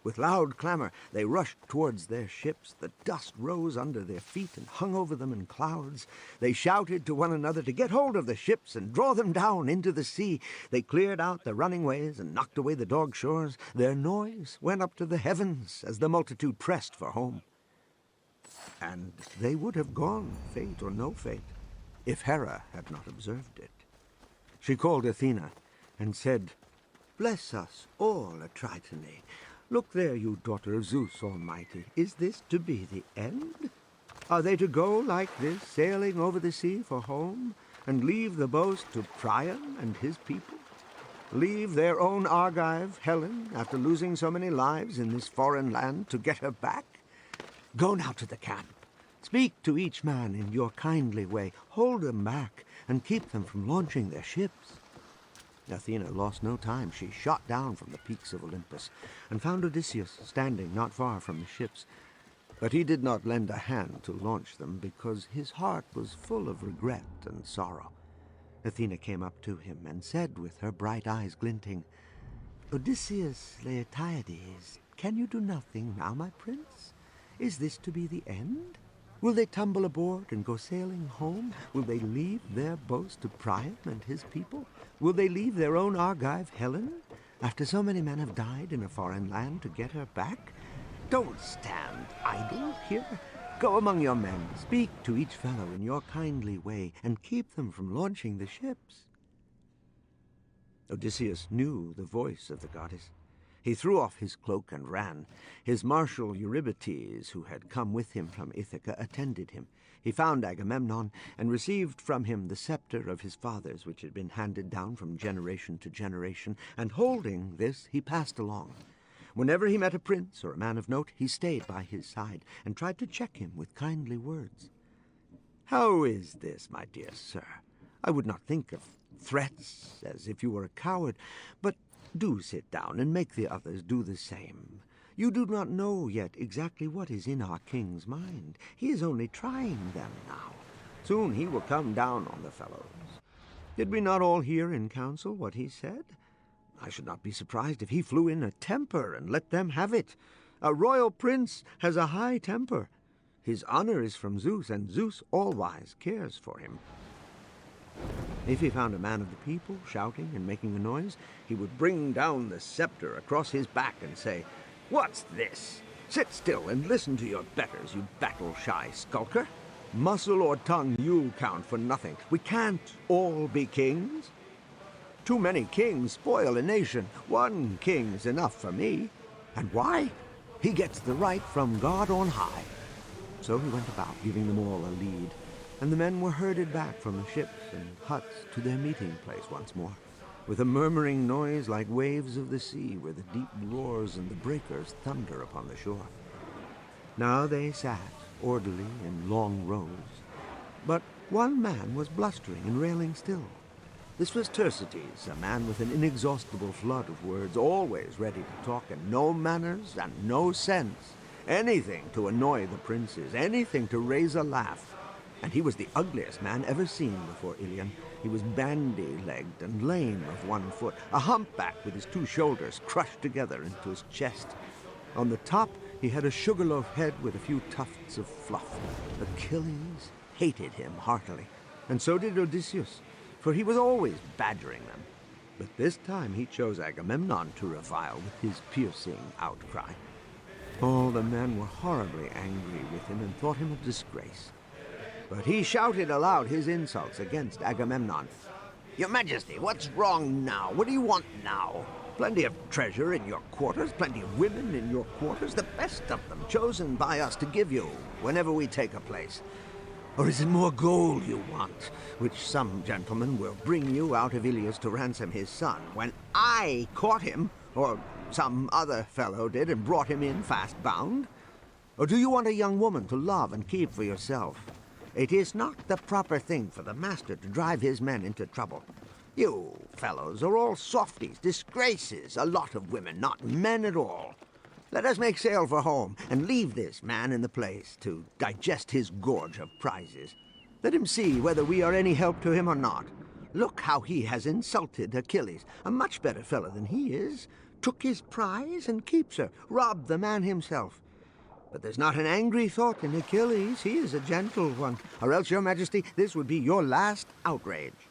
With loud clamor they rushed towards their ships. The dust rose under their feet and hung over them in clouds. They shouted to one another to get hold of the ships and draw them down into the sea. They cleared out the running ways and knocked away the dog shores. Their noise went up to the heavens as the multitude pressed for home. And they would have gone, fate or no fate, if Hera had not observed it. She called Athena and said, Bless us all, Atritone. Look there, you daughter of Zeus Almighty. Is this to be the end? Are they to go like this, sailing over the sea for home, and leave the boast to Priam and his people? Leave their own Argive, Helen, after losing so many lives in this foreign land, to get her back? Go now to the camp. Speak to each man in your kindly way. Hold them back, and keep them from launching their ships. Athena lost no time. She shot down from the peaks of Olympus and found Odysseus standing not far from the ships. But he did not lend a hand to launch them because his heart was full of regret and sorrow. Athena came up to him and said with her bright eyes glinting, Odysseus Laertiades, can you do nothing now, my prince? Is this to be the end? Will they tumble aboard and go sailing home? Will they leave their boast to Priam and his people? Will they leave their own Argive, Helen, after so many men have died in a foreign land to get her back? Don't stand idle here. Go among your men, speak to each fellow in your kindly way, and keep them from launching the ships." Odysseus knew the voice of the goddess. He threw off his cloak and ran. His marshal Eurybates, who had come with him from Ithaca, attended him. He found Agamemnon and received from him the scepter of his fathers, which had been handed down from generation to generation, and holding this he passed along. Whenever he met a prince or a man of note, he stayed by his side and tried to check him with kindly words. "How is this, my dear sir? I would not think of threats as if you were a coward, but do sit down and make the others do the same. You do not know yet exactly what is in our king's mind. He is only trying them now. Soon he will come down on the fellows. Did we not all hear in council what he said? I should not be surprised if he flew in a temper and let them have it. A royal prince has a high temper. His honor is from Zeus, and Zeus all-wise cares for him. If he found a man of the people shouting and making a noise, he would bring down the scepter across his back and say, 'What's this? Sit still and listen to your betters, you battle-shy skulker. Muscle or tongue, you count for nothing. We can't all be kings. Too many kings spoil a nation. One king is enough for me. And why? He gets the right from God on high.' So he went about, giving them all a lead, and the men were herded back from the ships and huts to their meeting place once more, with a murmuring noise like waves of the sea, where the deep roars and the breakers thunder upon the shore. Now they sat, orderly in long rows, but one man was blustering and railing still. This was Thersites, a man with an inexhaustible flood of words, always ready to talk, and no manners and no sense. Anything to annoy the princes, anything to raise a laugh. And he was the ugliest man ever seen before Ilion. He was bandy-legged and lame of one foot, a humpback with his two shoulders crushed together into his chest. On the top, he had a sugarloaf head with a few tufts of fluff. Achilles hated him heartily, and so did Odysseus, for he was always badgering them. But this time he chose Agamemnon to revile with his piercing outcry. All the men were horribly angry with him and thought him a disgrace. But he shouted aloud his insults against Agamemnon. "Your Majesty, what's wrong now? What do you want now? Plenty of treasure in your quarters, plenty of women in your quarters, the best of them chosen by us to give you whenever we take a place. Or is it more gold you want, which some gentleman will bring you out of Ilios to ransom his son, when I caught him, or some other fellow did, and brought him in fast bound? Or do you want a young woman to love and keep for yourself? It is not the proper thing for the master to drive his men into trouble. You fellows are all softies, disgraces, a lot of women, not men at all. Let us make sail for home, and leave this man in the place to digest his gorge of prizes. Let him see whether we are any help to him or not. Look how he has insulted Achilles, a much better fellow than he is. Took his prize and keeps her, robbed the man himself. But there's not an angry thought in Achilles. He is a gentle one. Or else, Your Majesty, this would be your last outrage."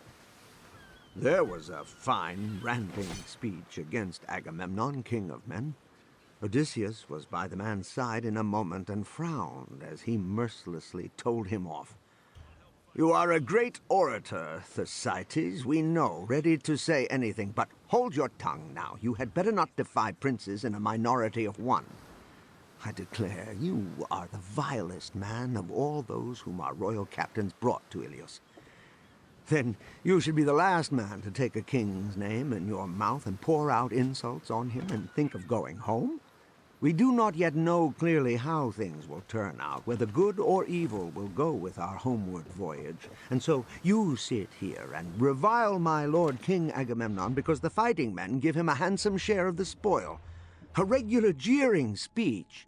There was a fine, ranting speech against Agamemnon, king of men. Odysseus was by the man's side in a moment and frowned as he mercilessly told him off. "You are a great orator, Thersites, we know, ready to say anything, but hold your tongue now. You had better not defy princes in a minority of one. I declare you are the vilest man of all those whom our royal captains brought to Ilios. Then you should be the last man to take a king's name in your mouth and pour out insults on him and think of going home. We do not yet know clearly how things will turn out, whether good or evil will go with our homeward voyage. And so you sit here and revile my lord King Agamemnon because the fighting men give him a handsome share of the spoil. A regular jeering speech.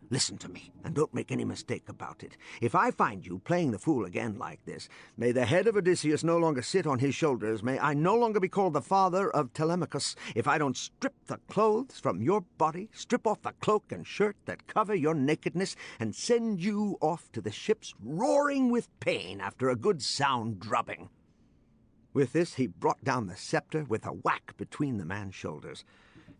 Listen to me, and don't make any mistake about it. If I find you playing the fool again like this, may the head of Odysseus no longer sit on his shoulders, may I no longer be called the father of Telemachus, if I don't strip the clothes from your body, strip off the cloak and shirt that cover your nakedness, and send you off to the ships roaring with pain after a good sound drubbing." With this he brought down the scepter with a whack between the man's shoulders.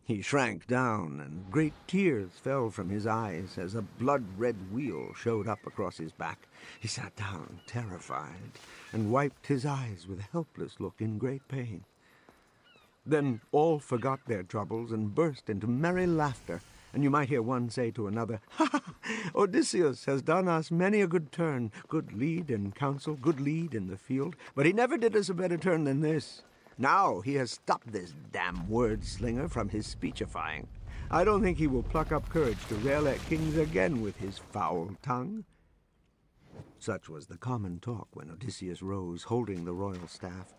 He shrank down, and great tears fell from his eyes as a blood-red wheal showed up across his back. He sat down, terrified, and wiped his eyes with a helpless look in great pain. Then all forgot their troubles and burst into merry laughter, and you might hear one say to another, "Ha ha! Odysseus has done us many a good turn, good lead in council, good lead in the field, but he never did us a better turn than this. Now he has stopped this damn word-slinger from his speechifying. I don't think he will pluck up courage to rail at kings again with his foul tongue." Such was the common talk when Odysseus rose, holding the royal staff,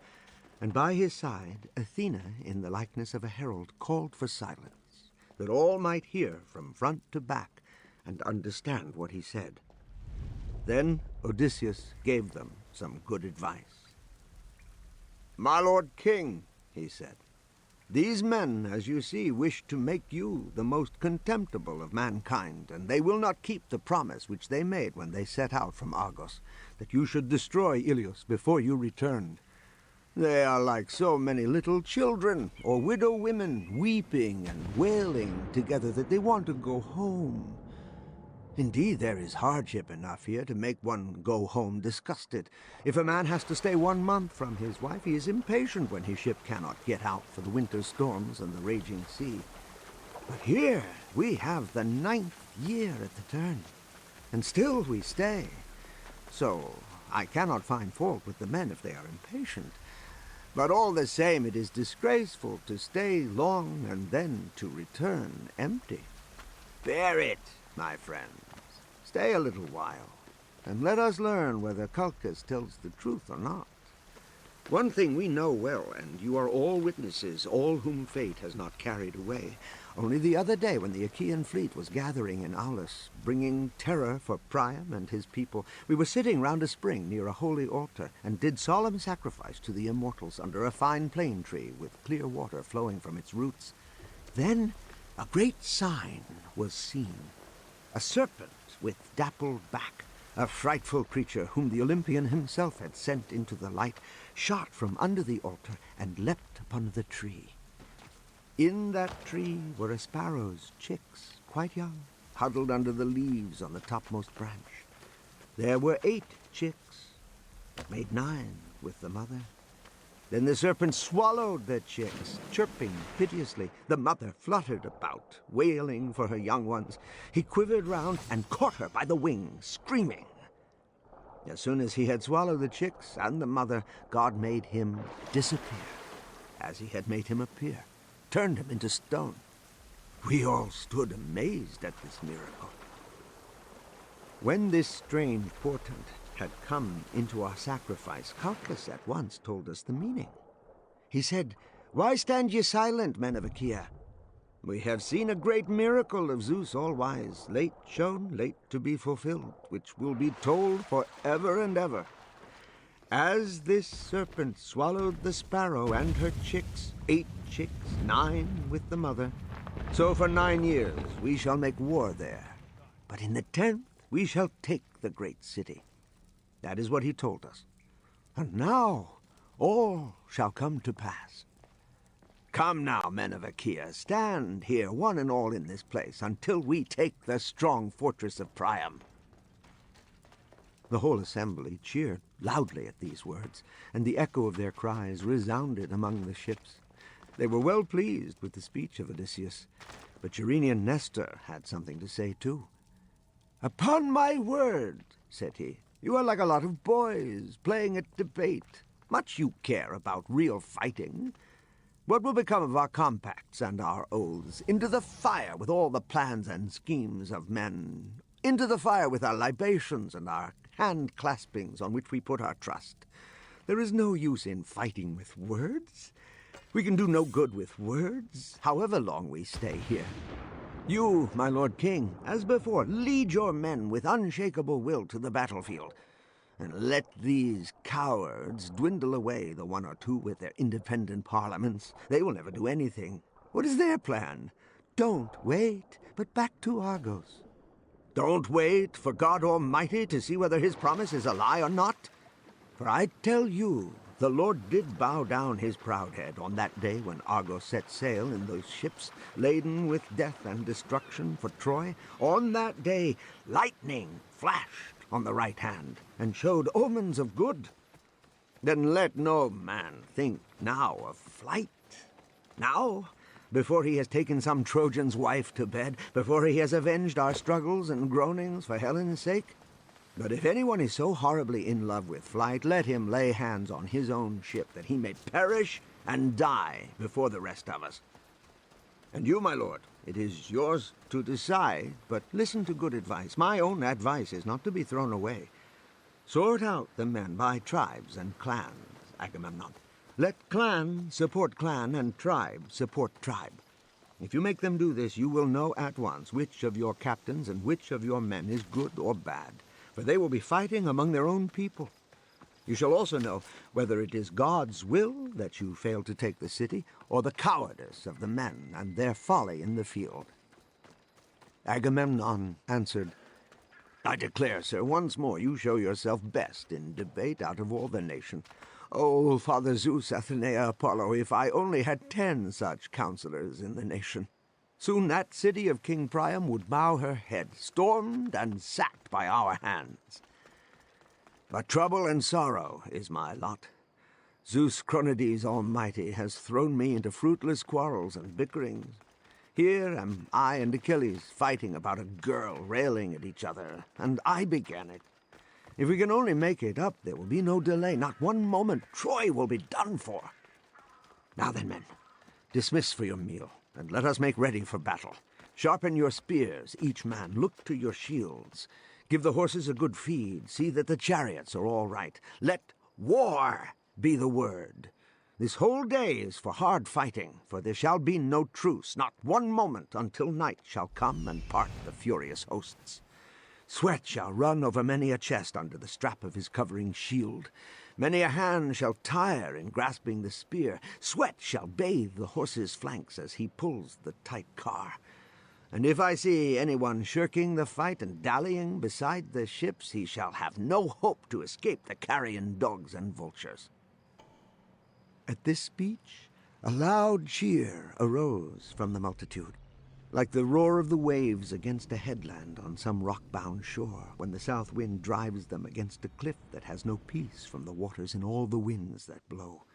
and by his side Athena, in the likeness of a herald, called for silence, that all might hear from front to back and understand what he said. Then Odysseus gave them some good advice. "My lord king," he said, "these men, as you see, wish to make you the most contemptible of mankind, and they will not keep the promise which they made when they set out from Argos, that you should destroy Ilios before you returned. They are like so many little children or widow women, weeping and wailing together that they want to go home. Indeed, there is hardship enough here to make one go home disgusted. If a man has to stay 1 month from his wife, he is impatient when his ship cannot get out for the winter storms and the raging sea. But here we have the 9th year at the turn, and still we stay. So I cannot find fault with the men if they are impatient. But all the same, it is disgraceful to stay long and then to return empty. Bear it, my friends. Stay a little while, and let us learn whether Calchas tells the truth or not. One thing we know well, and you are all witnesses, all whom fate has not carried away. Only the other day, when the Achaean fleet was gathering in Aulis, bringing terror for Priam and his people, we were sitting round a spring near a holy altar, and did solemn sacrifice to the immortals under a fine plane tree with clear water flowing from its roots. Then a great sign was seen. A serpent with dappled back, a frightful creature whom the Olympian himself had sent into the light, shot from under the altar and leapt upon the tree. In that tree were a sparrow's chicks, quite young, huddled under the leaves on the topmost branch. There were 8 chicks, made 9 with the mother. Then the serpent swallowed the chicks, chirping piteously. The mother fluttered about, wailing for her young ones. He quivered round and caught her by the wing, screaming. As soon as he had swallowed the chicks and the mother, God made him disappear, as he had made him appear, turned him into stone. We all stood amazed at this miracle. When this strange portent had come into our sacrifice, Calchas at once told us the meaning. He said, "Why stand ye silent, men of Achaea? We have seen a great miracle of Zeus all-wise, late shown, late to be fulfilled, which will be told for ever and ever. As this serpent swallowed the sparrow and her chicks, 8 chicks, 9 with the mother, so for 9 years we shall make war there. But in the 10th we shall take the great city." That is what he told us. And now all shall come to pass. Come now, men of Achaea, stand here, one and all in this place, until we take the strong fortress of Priam. The whole assembly cheered loudly at these words, and the echo of their cries resounded among the ships. They were well pleased with the speech of Odysseus, but Gerenian Nestor had something to say too. "Upon my word," said he, "you are like a lot of boys playing at debate. Much you care about real fighting. What will become of our compacts and our oaths? Into the fire with all the plans and schemes of men. Into the fire with our libations and our hand-claspings on which we put our trust. There is no use in fighting with words. We can do no good with words, however long we stay here. You, my lord king, as before, lead your men with unshakable will to the battlefield, and let these cowards dwindle away, the 1 or 2 with their independent parliaments. They will never do anything. What is their plan? Don't wait, but back to Argos. Don't wait for God Almighty to see whether his promise is a lie or not. For I tell you The Lord did bow down his proud head on that day when Argos set sail in those ships laden with death and destruction for Troy. On that day lightning flashed on the right hand and showed omens of good. Then let no man think now of flight. Now, before he has taken some Trojan's wife to bed, before he has avenged our struggles and groanings for Helen's sake. But if anyone is so horribly in love with flight, let him lay hands on his own ship, that he may perish and die before the rest of us. And you, my lord, it is yours to decide, but listen to good advice. My own advice is not to be thrown away. Sort out the men by tribes and clans, Agamemnon. Let clan support clan and tribe support tribe. If you make them do this, you will know at once which of your captains and which of your men is good or bad, for they will be fighting among their own people. You shall also know whether it is God's will that you fail to take the city, or the cowardice of the men and their folly in the field. Agamemnon answered, I declare, sir, once more you show yourself best in debate out of all the nation. Oh, Father Zeus, Athena, Apollo, if I only had 10 such counselors in the nation. Soon that city of King Priam would bow her head, stormed and sacked by our hands. But trouble and sorrow is my lot. Zeus Cronades Almighty has thrown me into fruitless quarrels and bickerings. Here am I and Achilles fighting about a girl, railing at each other, and I began it. If we can only make it up, there will be no delay, not one moment. Troy will be done for. Now then, men, dismiss for your meal, and let us make ready for battle. Sharpen your spears, each man. Look to your shields. Give the horses a good feed. See that the chariots are all right. Let war be the word. This whole day is for hard fighting, for there shall be no truce, not one moment, until night shall come and part the furious hosts. Sweat shall run over many a chest under the strap of his covering shield. Many a hand shall tire in grasping the spear. Sweat shall bathe the horse's flanks as he pulls the tight car. And if I see anyone shirking the fight and dallying beside the ships, he shall have no hope to escape the carrion dogs and vultures. At this speech, a loud cheer arose from the multitude, like the roar of the waves against a headland on some rock-bound shore, when the south wind drives them against a cliff that has no peace from the waters in all the winds that blow.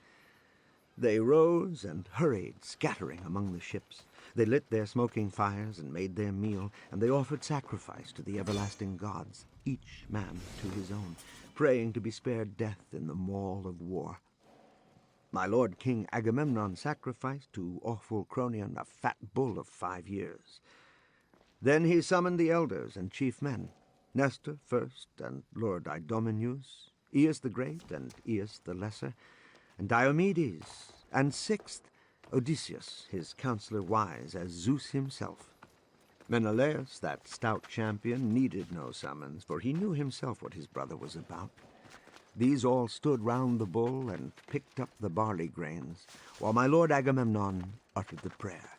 They rose and hurried, scattering among the ships. They lit their smoking fires and made their meal, and they offered sacrifice to the everlasting gods, each man to his own, praying to be spared death in the maul of war. My lord King Agamemnon sacrificed to awful Cronion a fat bull of 5 years. Then he summoned the elders and chief men, Nestor first, and Lord Idomeneus, Aeus the Great and Aeus the Lesser, and Diomedes, and sixth, Odysseus, his counselor wise as Zeus himself. Menelaus, that stout champion, needed no summons, for he knew himself what his brother was about. These all stood round the bull and picked up the barley grains, while my lord Agamemnon uttered the prayer.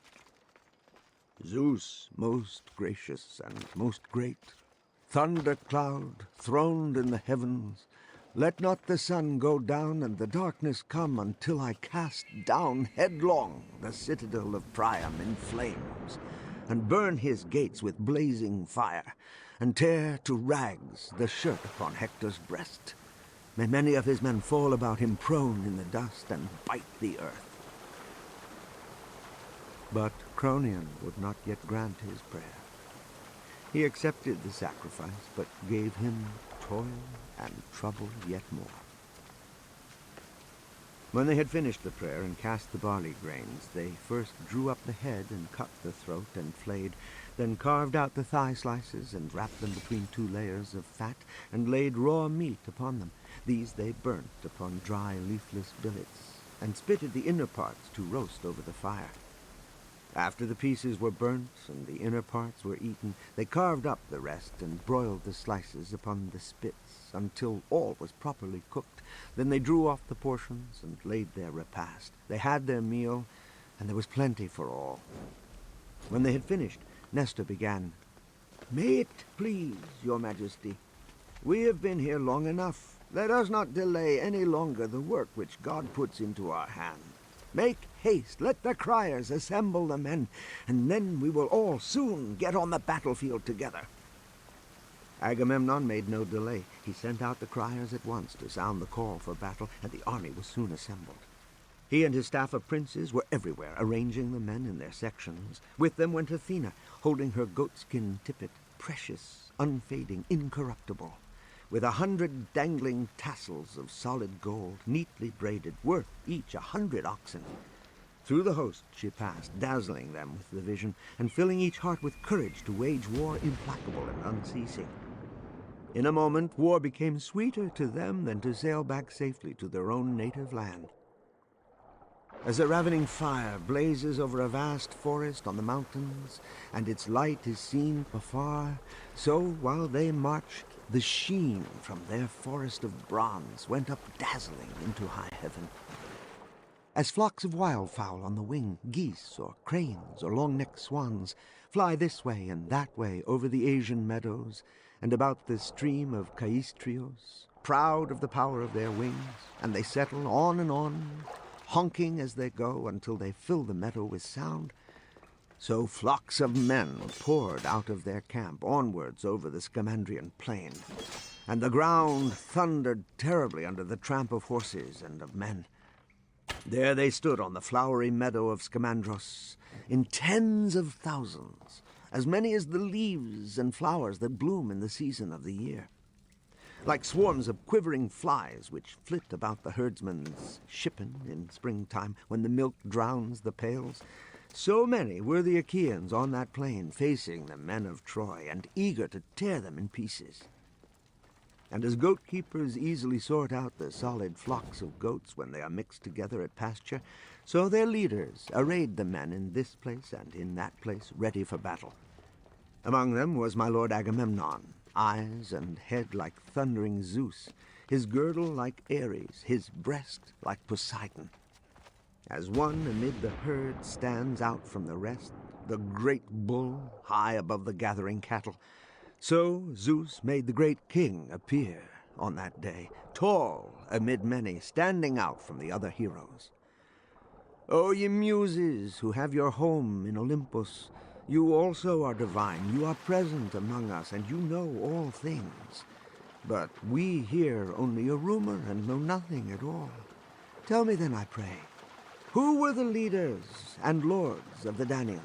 Zeus, most gracious and most great, thundercloud, throned in the heavens, let not the sun go down and the darkness come until I cast down headlong the citadel of Priam in flames, and burn his gates with blazing fire, and tear to rags the shirt upon Hector's breast. May many of his men fall about him prone in the dust and bite the earth. But Cronion would not yet grant his prayer. He accepted the sacrifice, but gave him toil and trouble yet more. When they had finished the prayer and cast the barley grains, they first drew up the head and cut the throat and flayed, then carved out the thigh slices and wrapped them between 2 layers of fat, and laid raw meat upon them. These they burnt upon dry leafless billets, and spitted the inner parts to roast over the fire. After the pieces were burnt and the inner parts were eaten, they carved up the rest and broiled the slices upon the spits until all was properly cooked. Then they drew off the portions and laid their repast. They had their meal, and there was plenty for all. When they had finished, Nestor began, "May it please your majesty, we have been here long enough. Let us not delay any longer the work which God puts into our hand. Make haste, let the criers assemble the men, and then we will all soon get on the battlefield together. Agamemnon made no delay. He sent out the criers at once to sound the call for battle, and the army was soon assembled. He and his staff of princes were everywhere, arranging the men in their sections. With them went Athena, holding her goatskin tippet, precious, unfading, incorruptible, with 100 dangling tassels of solid gold, neatly braided, worth each 100 oxen. Through the host she passed, dazzling them with the vision, and filling each heart with courage to wage war implacable and unceasing. In a moment, war became sweeter to them than to sail back safely to their own native land. As a ravening fire blazes over a vast forest on the mountains, and its light is seen afar, so while they marched, the sheen from their forest of bronze went up dazzling into high heaven. As flocks of wildfowl on the wing, geese or cranes or long-necked swans, fly this way and that way over the Asian meadows and about the stream of Caistrios, proud of the power of their wings, and they settle on and on, honking as they go until they fill the meadow with sound, so flocks of men poured out of their camp onwards over the Scamandrian plain, and the ground thundered terribly under the tramp of horses and of men. There they stood on the flowery meadow of Scamandros, in tens of thousands, as many as the leaves and flowers that bloom in the season of the year. Like swarms of quivering flies which flit about the herdsman's shippen in springtime when the milk drowns the pails, so many were the Achaeans on that plain, facing the men of Troy and eager to tear them in pieces. And as goat-keepers easily sort out the solid flocks of goats when they are mixed together at pasture, so their leaders arrayed the men in this place and in that place, ready for battle. Among them was my lord Agamemnon, eyes and head like thundering Zeus, his girdle like Ares, his breast like Poseidon. As one amid the herd stands out from the rest, the great bull high above the gathering cattle, so Zeus made the great king appear on that day, tall amid many, standing out from the other heroes. O ye muses who have your home in Olympus, you also are divine, you are present among us, and you know all things. But we hear only a rumor and know nothing at all. Tell me then, I pray, who were the leaders and lords of the Danaans?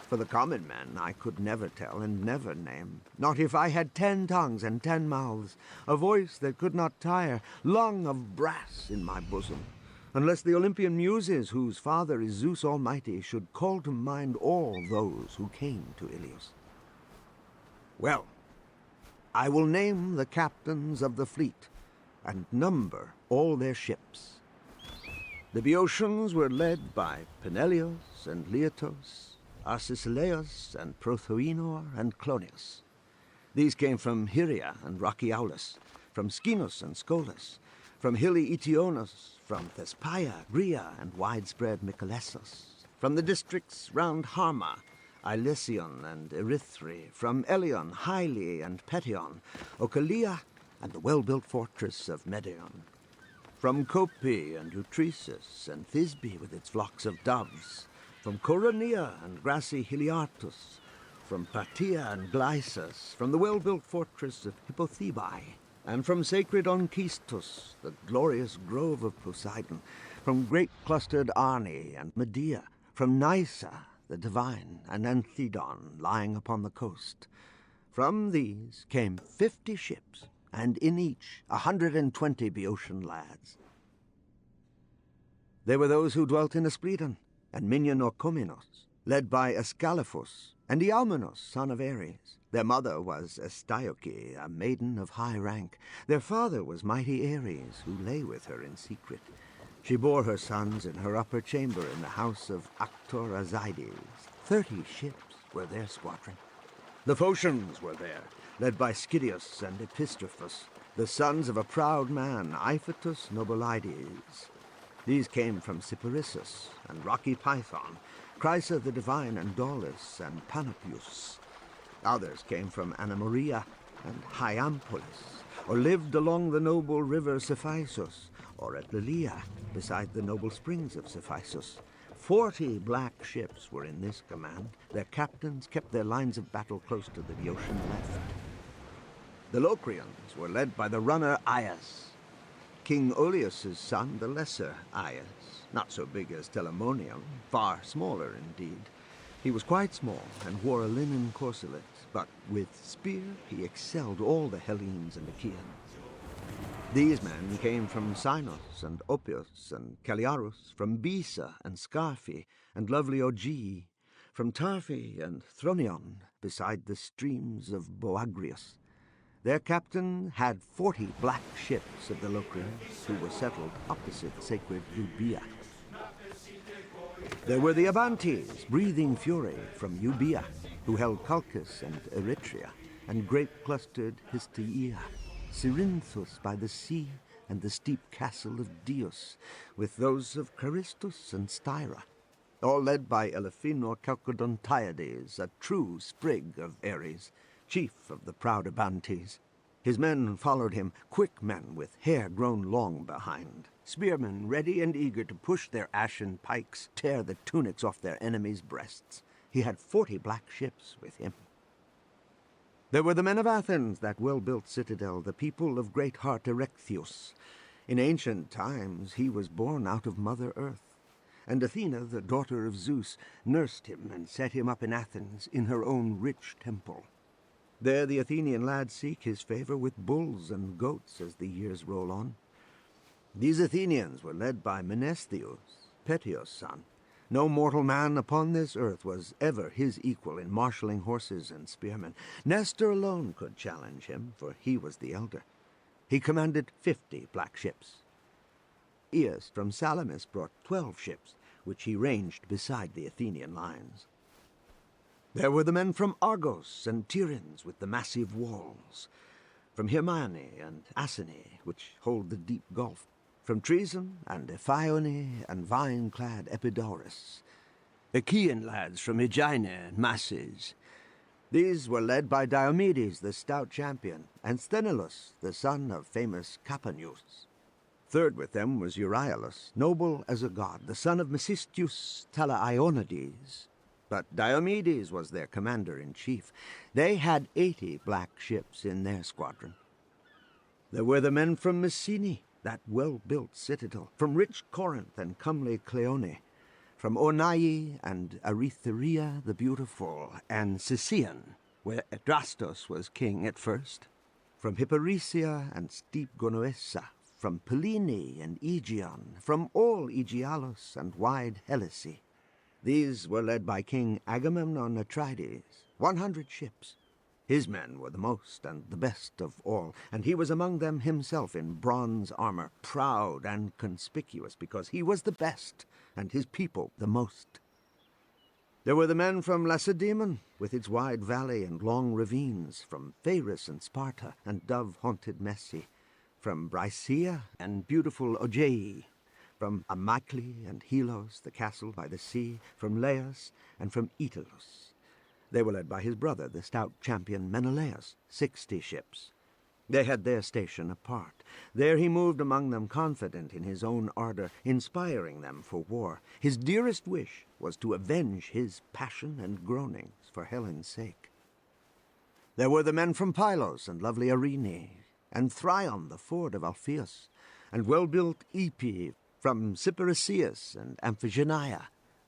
For the common man I could never tell and never name, not if I had 10 tongues and 10 mouths, a voice that could not tire, lung of brass in my bosom, unless the Olympian muses, whose father is Zeus Almighty, should call to mind all those who came to Ilios. Well, I will name the captains of the fleet and number all their ships. The Boeotians were led by Peneleos and Leotos, Arcesilaus and Prothoenor and Clonius. These came from Hyria and rocky Aulis, from Scinos and Scolas, from hilly Eteonos, from Thespaia, Rhea, and widespread Mycalessos, from the districts round Harma, Ilesion and Erythrae, from Elion, Hyli, and Petion, Ocalia, and the well-built fortress of Medeon, from Copi and Utresis and Thisbe with its flocks of doves, from Coronea and grassy Heliartus, from Patia and Glysus, from the well-built fortress of Hippothebe, and from sacred Onkistos, the glorious grove of Poseidon, from great-clustered Arne and Medea, from Nysa, the divine, and Anthedon, lying upon the coast. From these came 50 ships, and in each 120 Boeotian lads. There were those who dwelt in Aspledon, and Minion Orchomenos, led by Ascalaphus, and Ialmenos, son of Ares. Their mother was Astyoche, a maiden of high rank. Their father was mighty Ares, who lay with her in secret. She bore her sons in her upper chamber in the house of Actor Azides. 30 ships were their squadron. The Phocians were there, led by Scidius and Epistrophus, the sons of a proud man, Iphitus Nobilides. These came from Cyparissus and rocky Python, Chrysa the divine, and Daulis and Panopius. Others came from Anamoria, and Hyampolis, or lived along the noble river Cephisus, or at Lilia, beside the noble springs of Cephisus. 40 black ships were in this command. Their captains kept their lines of battle close to the ocean left. The Locrians were led by the runner Aias, King Oileus' son, the lesser Aias, not so big as Telamonium, far smaller indeed. He was quite small and wore a linen corselet, but with spear he excelled all the Hellenes and Achaeans. These men came from Sinos and Oppius and Caliarus, from Bisa and Scarphe and lovely Ogii, from Tarphe and Thronion, beside the streams of Boagrius. Their captain had 40 black ships of the Locrians, who were settled opposite sacred Euboea. There were the Abantes, breathing fury, from Euboea, who held Colchis and Eretria, and grape-clustered Histiaea, Cerinthus by the sea, and the steep castle of Dios, with those of Charistus and Styra, all led by Elefenor Chalcodontiades, a true sprig of Ares, chief of the proud Abantes. His men followed him, quick men with hair grown long behind, spearmen ready and eager to push their ashen pikes, tear the tunics off their enemies' breasts. He had 40 black ships with him. There were the men of Athens, that well-built citadel, the people of great heart Erechtheus. In ancient times he was born out of Mother Earth, and Athena, the daughter of Zeus, nursed him and set him up in Athens in her own rich temple. There the Athenian lads seek his favor with bulls and goats as the years roll on. These Athenians were led by Menestheus, Petios' son. No mortal man upon this earth was ever his equal in marshalling horses and spearmen. Nestor alone could challenge him, for he was the elder. He commanded 50 black ships. Aeneas from Salamis brought 12 ships, which he ranged beside the Athenian lines. There were the men from Argos and Tiryns with the massive walls, from Hermione and Asine, which hold the deep gulf, from Treason and Ephione and vine-clad Epidaurus, Achaean lads from Aegina and Masses. These were led by Diomedes, the stout champion, and Sthenelus, the son of famous Capaneus. Third with them was Euryalus, noble as a god, the son of Mecistius Talaeonides. But Diomedes was their commander-in-chief. They had 80 black ships in their squadron. There were the men from Messene, that well-built citadel, from rich Corinth and comely Cleone, from Ornae and Aretheria the beautiful, and Sicyon, where Adrastos was king at first, from Hipparesia and steep Gonoessa, from Pellene and Aegion, from all Aegialus and wide Helice. These were led by King Agamemnon Atrides, 100 ships. His men were the most and the best of all, and he was among them himself in bronze armor, proud and conspicuous, because he was the best, and his people the most. There were the men from Lacedaemon, with its wide valley and long ravines, from Pharis and Sparta and dove-haunted Messi, from Brycia and beautiful Ogei, from Amyclae and Helos, the castle by the sea, from Laius and from Aetalus. They were led by his brother, the stout champion Menelaus, 60 ships. They had their station apart. There he moved among them, confident in his own ardor, inspiring them for war. His dearest wish was to avenge his passion and groanings for Helen's sake. There were the men from Pylos and lovely Arene, and Thryon, the ford of Alpheus, and well-built Epi, from Cyparisseus and Amphigenia,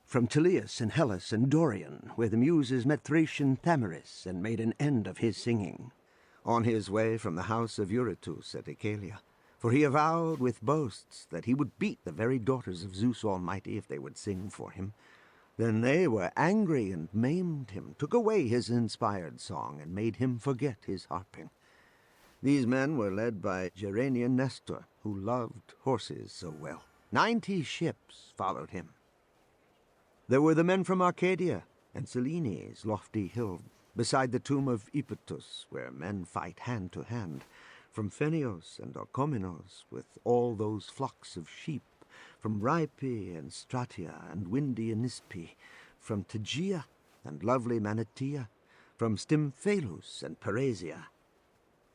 from Teleus and Hellas and Dorian, where the Muses met Thracian Thamyris and made an end of his singing, on his way from the house of Eurytus at Oechalia, for he avowed with boasts that he would beat the very daughters of Zeus Almighty if they would sing for him. Then they were angry and maimed him, took away his inspired song, and made him forget his harping. These men were led by Gerenian Nestor, who loved horses so well. 90 ships followed him. There were the men from Arcadia and Selene's lofty hill, beside the tomb of Iphitus, where men fight hand to hand, from Phenios and Orchomenos, with all those flocks of sheep, from Rhipe and Stratia and windy Anispe, from Tegea and lovely Manatea, from Stymphalus and Parasia.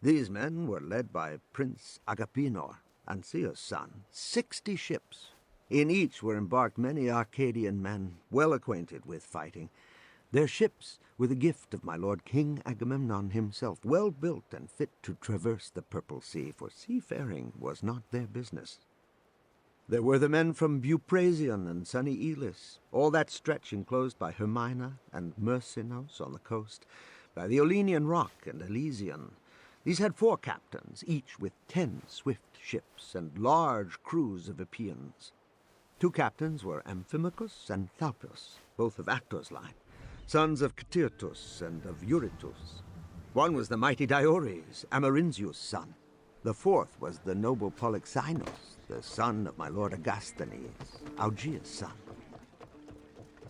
These men were led by Prince Agapinor, Ancaeus' son, 60 ships. In each were embarked many Arcadian men, well acquainted with fighting. Their ships were the gift of my lord King Agamemnon himself, well built and fit to traverse the Purple Sea, for seafaring was not their business. There were the men from Buprasium and sunny Elis, all that stretch enclosed by Hermina and Myrsinos on the coast, by the Olenian rock and Elysian. These had 4 captains, each with 10 swift ships and large crews of Epeans. 2 captains were Amphimachus and Thalpius, both of Actor's line, sons of Ctyrtus and of Eurytus. One was the mighty Diores, Amarinzius' son. The 4th was the noble Polyxenos, the son of my lord Agasthenes, Augeas' son.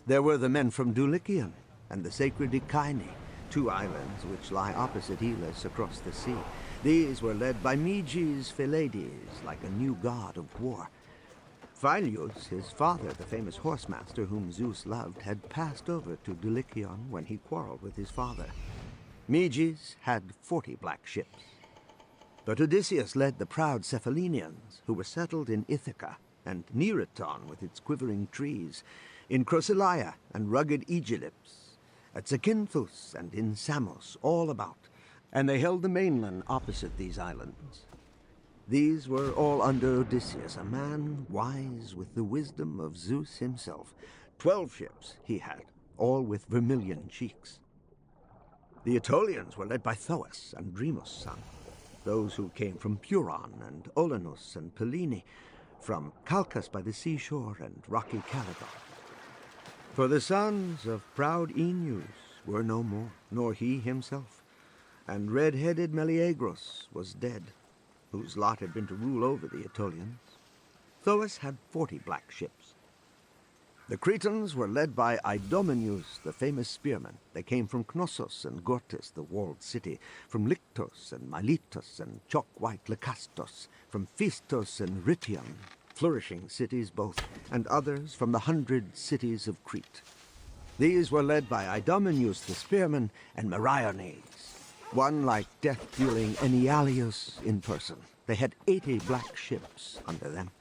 There were the men from Dulichium and the sacred Echini, 2 islands which lie opposite Elis across the sea. These were led by Meges Phyleides, like a new god of war. Phyleus, his father, the famous horsemaster whom Zeus loved, had passed over to Dulichium when he quarreled with his father. Meges had 40 black ships. But Odysseus led the proud Cephallenians, who were settled in Ithaca, and Neriton with its quivering trees, in Crosilia and rugged Aegyptus, at Zakynthus and in Samos, all about, and they held the mainland opposite these islands. These were all under Odysseus, a man wise with the wisdom of Zeus himself. 12 ships he had, all with vermilion cheeks. The Aetolians were led by Thoas, Andremus' son, those who came from Puron and Olenus and Pellene, from Calchas by the seashore and rocky Calydon. For the sons of proud Oeneus were no more, nor he himself, and red-headed Meleagros was dead, whose lot had been to rule over the Aetolians. Thoas had 40 black ships. The Cretans were led by Idomeneus, the famous spearman. They came from Knossos and Gortys, the walled city, from Lyctus and Miletus and chalk-white Lycastos, from Phaestos and Rhytium, flourishing cities both, and others from the 100 cities of Crete. These were led by Idomeneus the spearman and Meriones, one like death-dealing Enyalius in person. They had 80 black ships under them.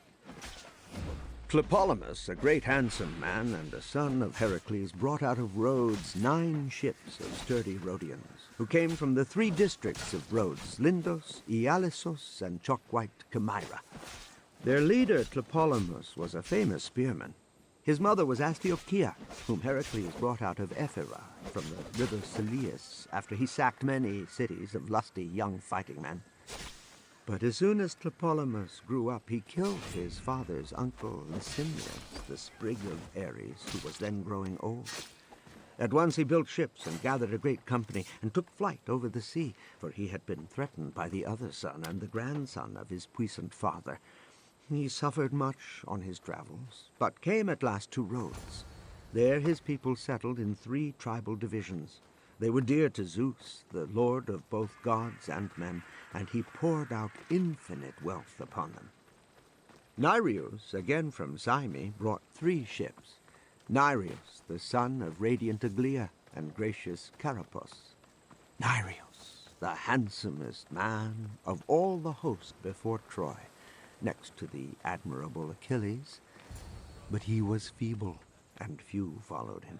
Tlepolemus, a great handsome man and a son of Heracles, brought out of Rhodes 9 ships of sturdy Rhodians, who came from the 3 districts of Rhodes, Lindos, Ialissos, and chalk-white Chimera. Their leader, Tlepolemus, was a famous spearman. His mother was Astyochea, whom Heracles brought out of Ephyra, from the river Selleis, after he sacked many cities of lusty young fighting men. But as soon as Tlepolemus grew up, he killed his father's uncle Licymnius, the sprig of Ares, who was then growing old. At once he built ships and gathered a great company and took flight over the sea, for he had been threatened by the other son and the grandson of his puissant father. He suffered much on his travels, but came at last to Rhodes. There his people settled in 3 tribal divisions. They were dear to Zeus, the lord of both gods and men, and he poured out infinite wealth upon them. Nireus, again from Cyme, brought 3 ships. Nireus, the son of radiant Aglaea and gracious Carapus. Nireus, the handsomest man of all the host before Troy, next to the admirable Achilles, but he was feeble, and few followed him.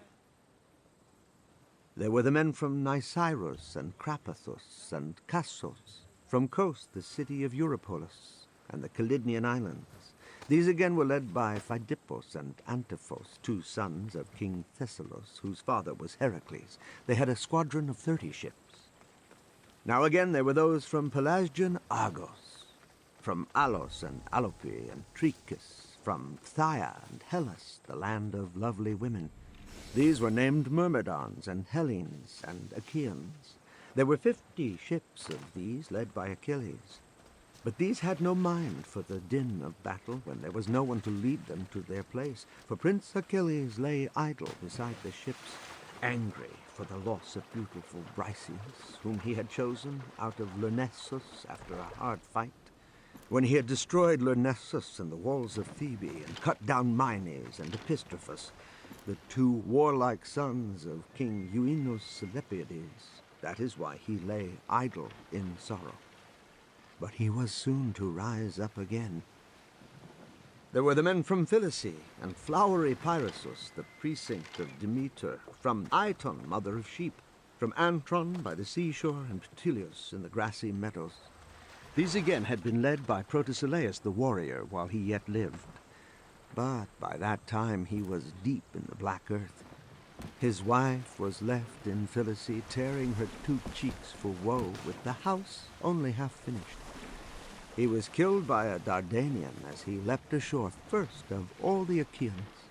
There were the men from Nisyrus and Crapathus and Cassos, from coast the city of Eurypolus and the Calydnian islands. These again were led by Pheidipus and Antiphos, 2 sons of King Thessalus, whose father was Heracles. They had a squadron of 30 ships. Now again there were those from Pelasgian Argos, from Alos and Alope and Trechis, from Phthia and Hellas, the land of lovely women. These were named Myrmidons and Hellenes and Achaeans. There were 50 ships of these led by Achilles. But these had no mind for the din of battle when there was no one to lead them to their place, for Prince Achilles lay idle beside the ships, angry for the loss of beautiful Briseis, whom he had chosen out of Lyrnessus after a hard fight. When he had destroyed Lyrnessus and the walls of Thebe, and cut down Mines and Epistrophus, the 2 warlike sons of King Euenus Lepeiades, That is why he lay idle in sorrow. But he was soon to rise up again. There were the men from Philice and flowery Pyrasus, the precinct of Demeter, from Iton, mother of sheep, from Antron by the seashore, and Ptilius in the grassy meadows. These again had been led by Protesilaus the warrior while he yet lived. But by that time he was deep in the black earth. His wife was left in Philice, tearing her 2 cheeks for woe, with the house only half finished. He was killed by a Dardanian as he leapt ashore first of all the Achaeans.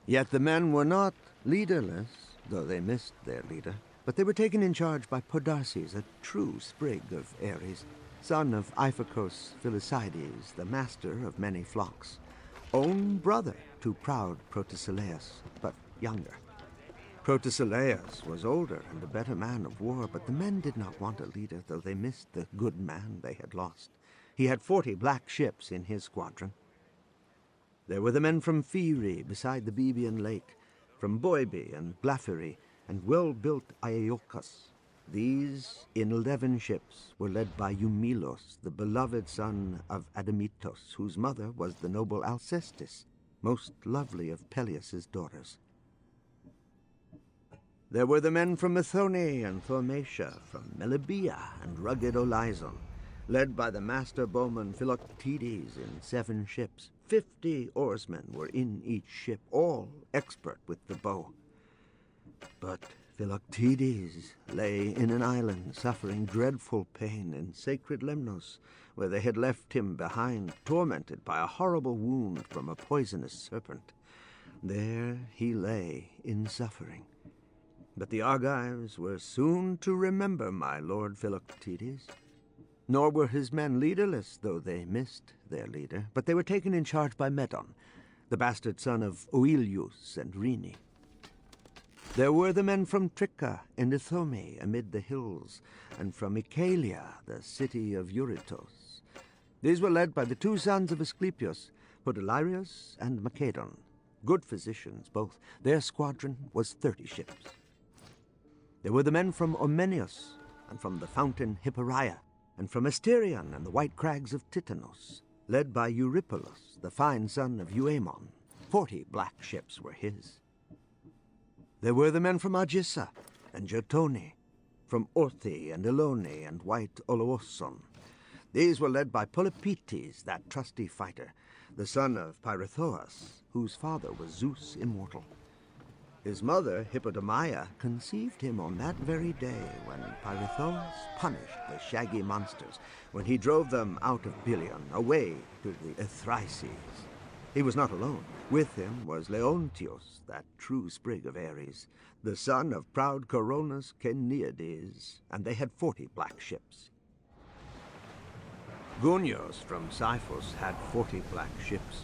Yet the men were not leaderless, though they missed their leader, but they were taken in charge by Podarces, a true sprig of Ares, son of Iphicos Philicides, the master of many flocks, own brother to proud Protesilaus, but younger. Protesilaus was older and a better man of war, but the men did not want a leader, though they missed the good man they had lost. He had 40 black ships in his squadron. There were the men from Phyre beside the Bebian lake, from Boibe and Glaphyre, and well-built Aeocus. These, in 11 ships, were led by Eumelos, the beloved son of Admetos, whose mother was the noble Alcestis, most lovely of Peleus's daughters. There were the men from Methone and Thaumacia, from Melibea and rugged Olyzon, led by the master bowman Philoctetes in 7 ships. 50 oarsmen were in each ship, all expert with the bow. But Philoctetes lay in an island, suffering dreadful pain in sacred Lemnos, where they had left him behind, tormented by a horrible wound from a poisonous serpent. There he lay in suffering. But the Argives were soon to remember my lord Philoctetes. Nor were his men leaderless, though they missed their leader, but they were taken in charge by Medon, the bastard son of Oileus and Rhene. There were the men from Tricca and Ithome amid the hills, and from Icalia, the city of Eurytos. These were led by the 2 sons of Asclepius, Podalirius and Macedon, good physicians both. Their squadron was 30 ships. There were the men from Omenius, and from the fountain Hipporia, and from Asterion and the white crags of Titanos, led by Eurypylus, the fine son of Euaemon. 40 black ships were his. There were the men from Agissa and Gertone, from Orthe and Elone and white Oloosson. These were led by Polypetes, that trusty fighter, the son of Pirithous, whose father was Zeus immortal. His mother, Hippodamia, conceived him on that very day when Pirithous punished the shaggy monsters, when he drove them out of Bilion, away to the Ethrices. He was not alone. With him was Leontius, that true sprig of Ares, the son of proud Coronis Caeneades, and they had 40 black ships. Gunios from Cyphus had 40 black ships.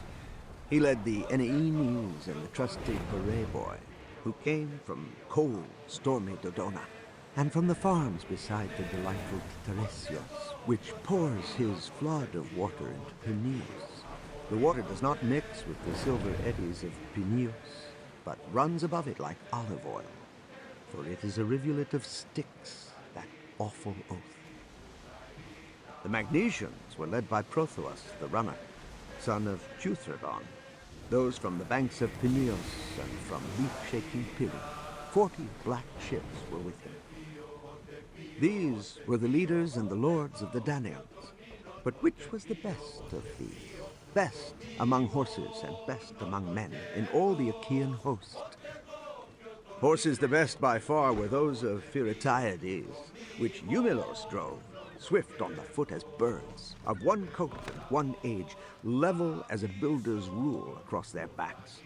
He led the Eneines and the trusty Beret boy, who came from cold, stormy Dodona, and from the farms beside the delightful Teresios, which pours his flood of water into Peneus. The water does not mix with the silver eddies of Peneus, but runs above it like olive oil, for it is a rivulet of Styx, that awful oath. The Magnesians were led by Prothoas, the runner, son of Teuthredon, those from the banks of Peneus and from leaf-shaking Pili. 40 black ships were with him. These were the leaders and the lords of the Danaans. But which was the best of these? Best among horses and best among men in all the Achaean host. Horses the best by far were those of Pheretyades, which Eumelos drove, swift on the foot as birds, of one coat and one age, level as a builder's rule across their backs.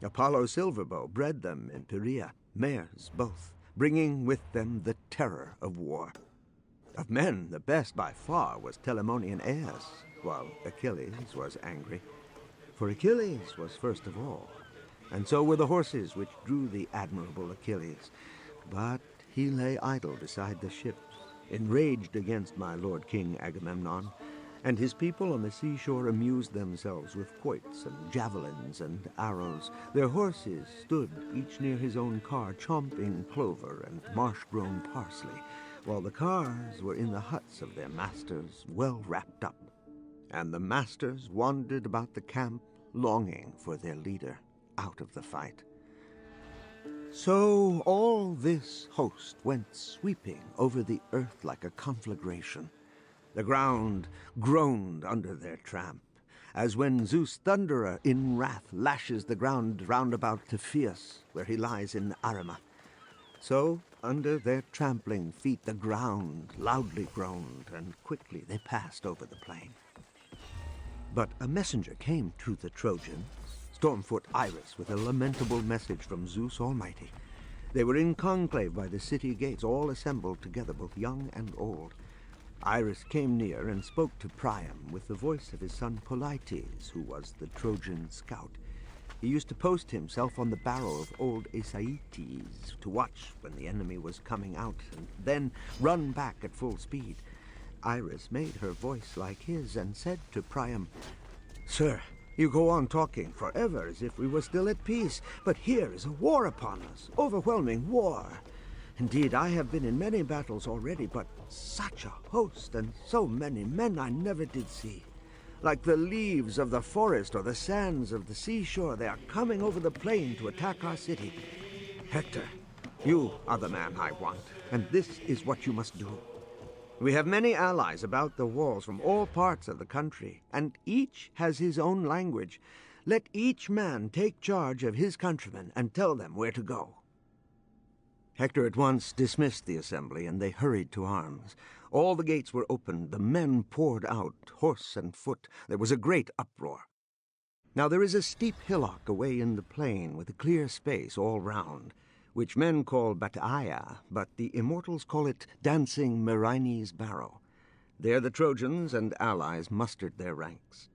Apollo Silverbow bred them in Perea, mares both, bringing with them the terror of war. Of men, the best by far was Telamonian Aias, while Achilles was angry. For Achilles was first of all, and so were the horses which drew the admirable Achilles. But he lay idle beside the ships, enraged against my lord King Agamemnon, And his people on the seashore amused themselves with quoits and javelins and arrows. Their horses stood, each near his own car, chomping clover and marsh-grown parsley, while the cars were in the huts of their masters, well wrapped up. And the masters wandered about the camp, longing for their leader out of the fight. So all this host went sweeping over the earth like a conflagration. The ground groaned under their tramp, as when Zeus Thunderer in wrath lashes the ground round about Typhoeus, where he lies in Arima. So, under their trampling feet, the ground loudly groaned, and quickly they passed over the plain. But a messenger came to the Trojans, storm-foot Iris, with a lamentable message from Zeus Almighty. They were in conclave by the city gates, all assembled together, both young and old. Iris came near and spoke to Priam with the voice of his son Polites, who was the Trojan scout. He used to post himself on the barrow of old Aeaetes to watch when the enemy was coming out, and then run back at full speed. Iris made her voice like his and said to Priam, "Sir, you go on talking forever as if we were still at peace, but here is a war upon us, overwhelming war. Indeed, I have been in many battles already, but such a host and so many men I never did see. Like the leaves of the forest or the sands of the seashore, they are coming over the plain to attack our city. Hector, you are the man I want, and this is what you must do. We have many allies about the walls from all parts of the country, and each has his own language. Let each man take charge of his countrymen and tell them where to go." Hector at once dismissed the assembly, and they hurried to arms. All the gates were opened, the men poured out, horse and foot. There was a great uproar. Now there is a steep hillock away in the plain, with a clear space all round, which men call Bataia, but the immortals call it Dancing Merine's Barrow. There the Trojans and allies mustered their ranks.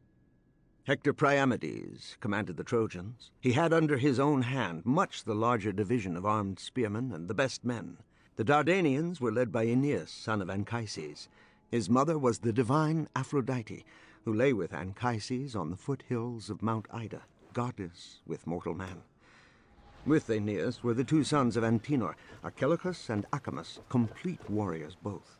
Hector Priamides commanded the Trojans. He had under his own hand much the larger division of armed spearmen and the best men. The Dardanians were led by Aeneas, son of Anchises. His mother was the divine Aphrodite, who lay with Anchises on the foothills of Mount Ida, goddess with mortal man. With Aeneas were the two sons of Antenor, Archelochus and Acamas, complete warriors both.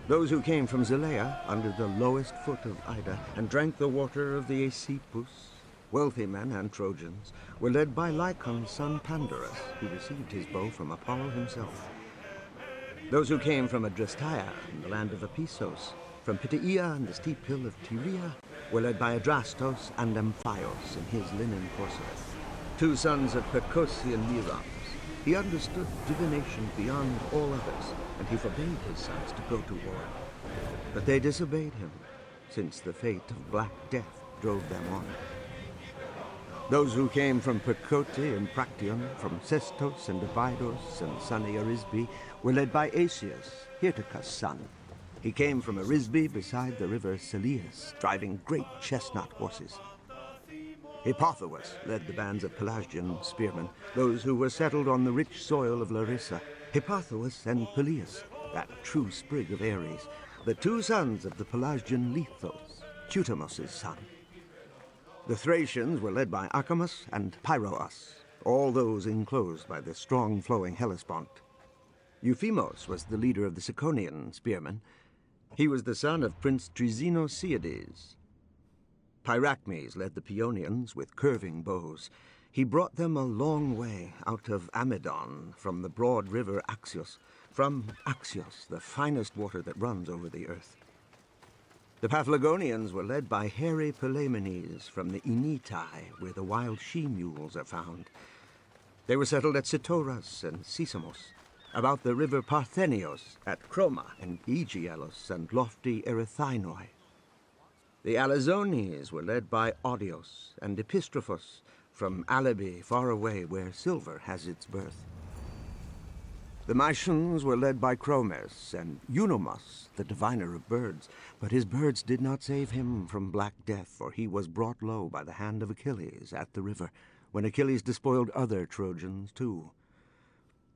Those who came from Zelea, under the lowest foot of Ida, and drank the water of the Aesepus, wealthy men and Trojans, were led by Lycon's son Pandarus, who received his bow from Apollo himself. Those who came from Adrasteia, in the land of Apisos, from Pityeia and the steep hill of Tyria, were led by Adrastos and Amphios in his linen corset, two sons of Percosian Mirams. He understood divination beyond all others, and he forbade his sons to go to war. But they disobeyed him, since the fate of Black Death drove them on. Those who came from Percote and Practium, from Sestos and Abydos and sunny Arisbe, were led by Asius, Hirticus' son. He came from Arisbe beside the river Celeus, driving great chestnut horses. Hippothous led the bands of Pelasgian spearmen, those who were settled on the rich soil of Larissa. Hippothous and Peleus, that true sprig of Ares, the two sons of the Pelasgian Lethos, Teutamos' son. The Thracians were led by Acamas and Pyroas, all those enclosed by the strong flowing Hellespont. Euphemos was the leader of the Ciconian spearmen. He was the son of Prince Trisinosciades. Pyracmes led the Paeonians with curving bows. He brought them a long way out of Amydon, from the broad river Axios, from Axios, the finest water that runs over the earth. The Paphlagonians were led by hairy Palaemenes from the Aenetae, where the wild she-mules are found. They were settled at Citoras and Sisamos, about the river Parthenios, at Chroma and Aegialos and lofty Erythinoi. The Alazones were led by Odios and Epistrophos from Alabe, far away where silver has its birth. The Mysians were led by Chromes and Eunomos, the diviner of birds, but his birds did not save him from Black Death, for he was brought low by the hand of Achilles at the river, when Achilles despoiled other Trojans too.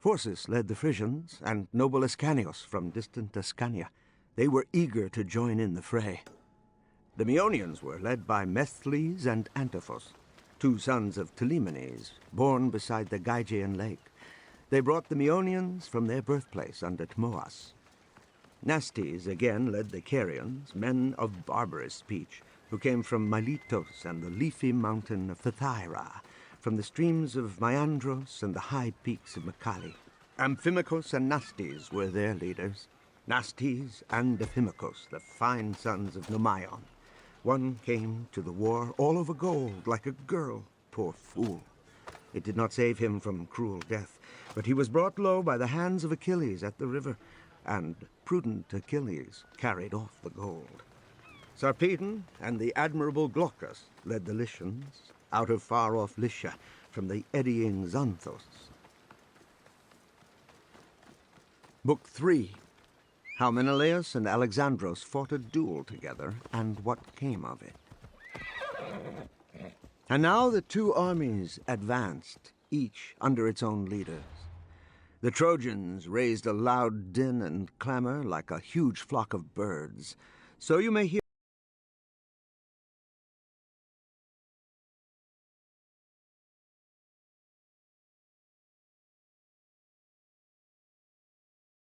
Phorcys led the Frisians, and noble Ascanius from distant Ascania. They were eager to join in the fray. The Meonians were led by Mestles and Antiphos, two sons of Telemenes, born beside the Gygaean lake. They brought the Meonians from their birthplace under Tmoas. Nastes again led the Carians, men of barbarous speech, who came from Miletos and the leafy mountain of Thyra, from the streams of Meandros and the high peaks of Macali. Amphimachos and Nastes were their leaders. Nastes and Amphimachos, the fine sons of Nomaion. One came to the war all over gold, like a girl, poor fool. It did not save him from cruel death, but he was brought low by the hands of Achilles at the river, and prudent Achilles carried off the gold. Sarpedon and the admirable Glaucus led the Lycians out of far-off Lycia from the eddying Xanthos. Book 3. How Menelaus and Alexandros fought a duel together, and what came of it. And now the two armies advanced, each under its own leaders. The Trojans raised a loud din and clamor like a huge flock of birds. So you may hear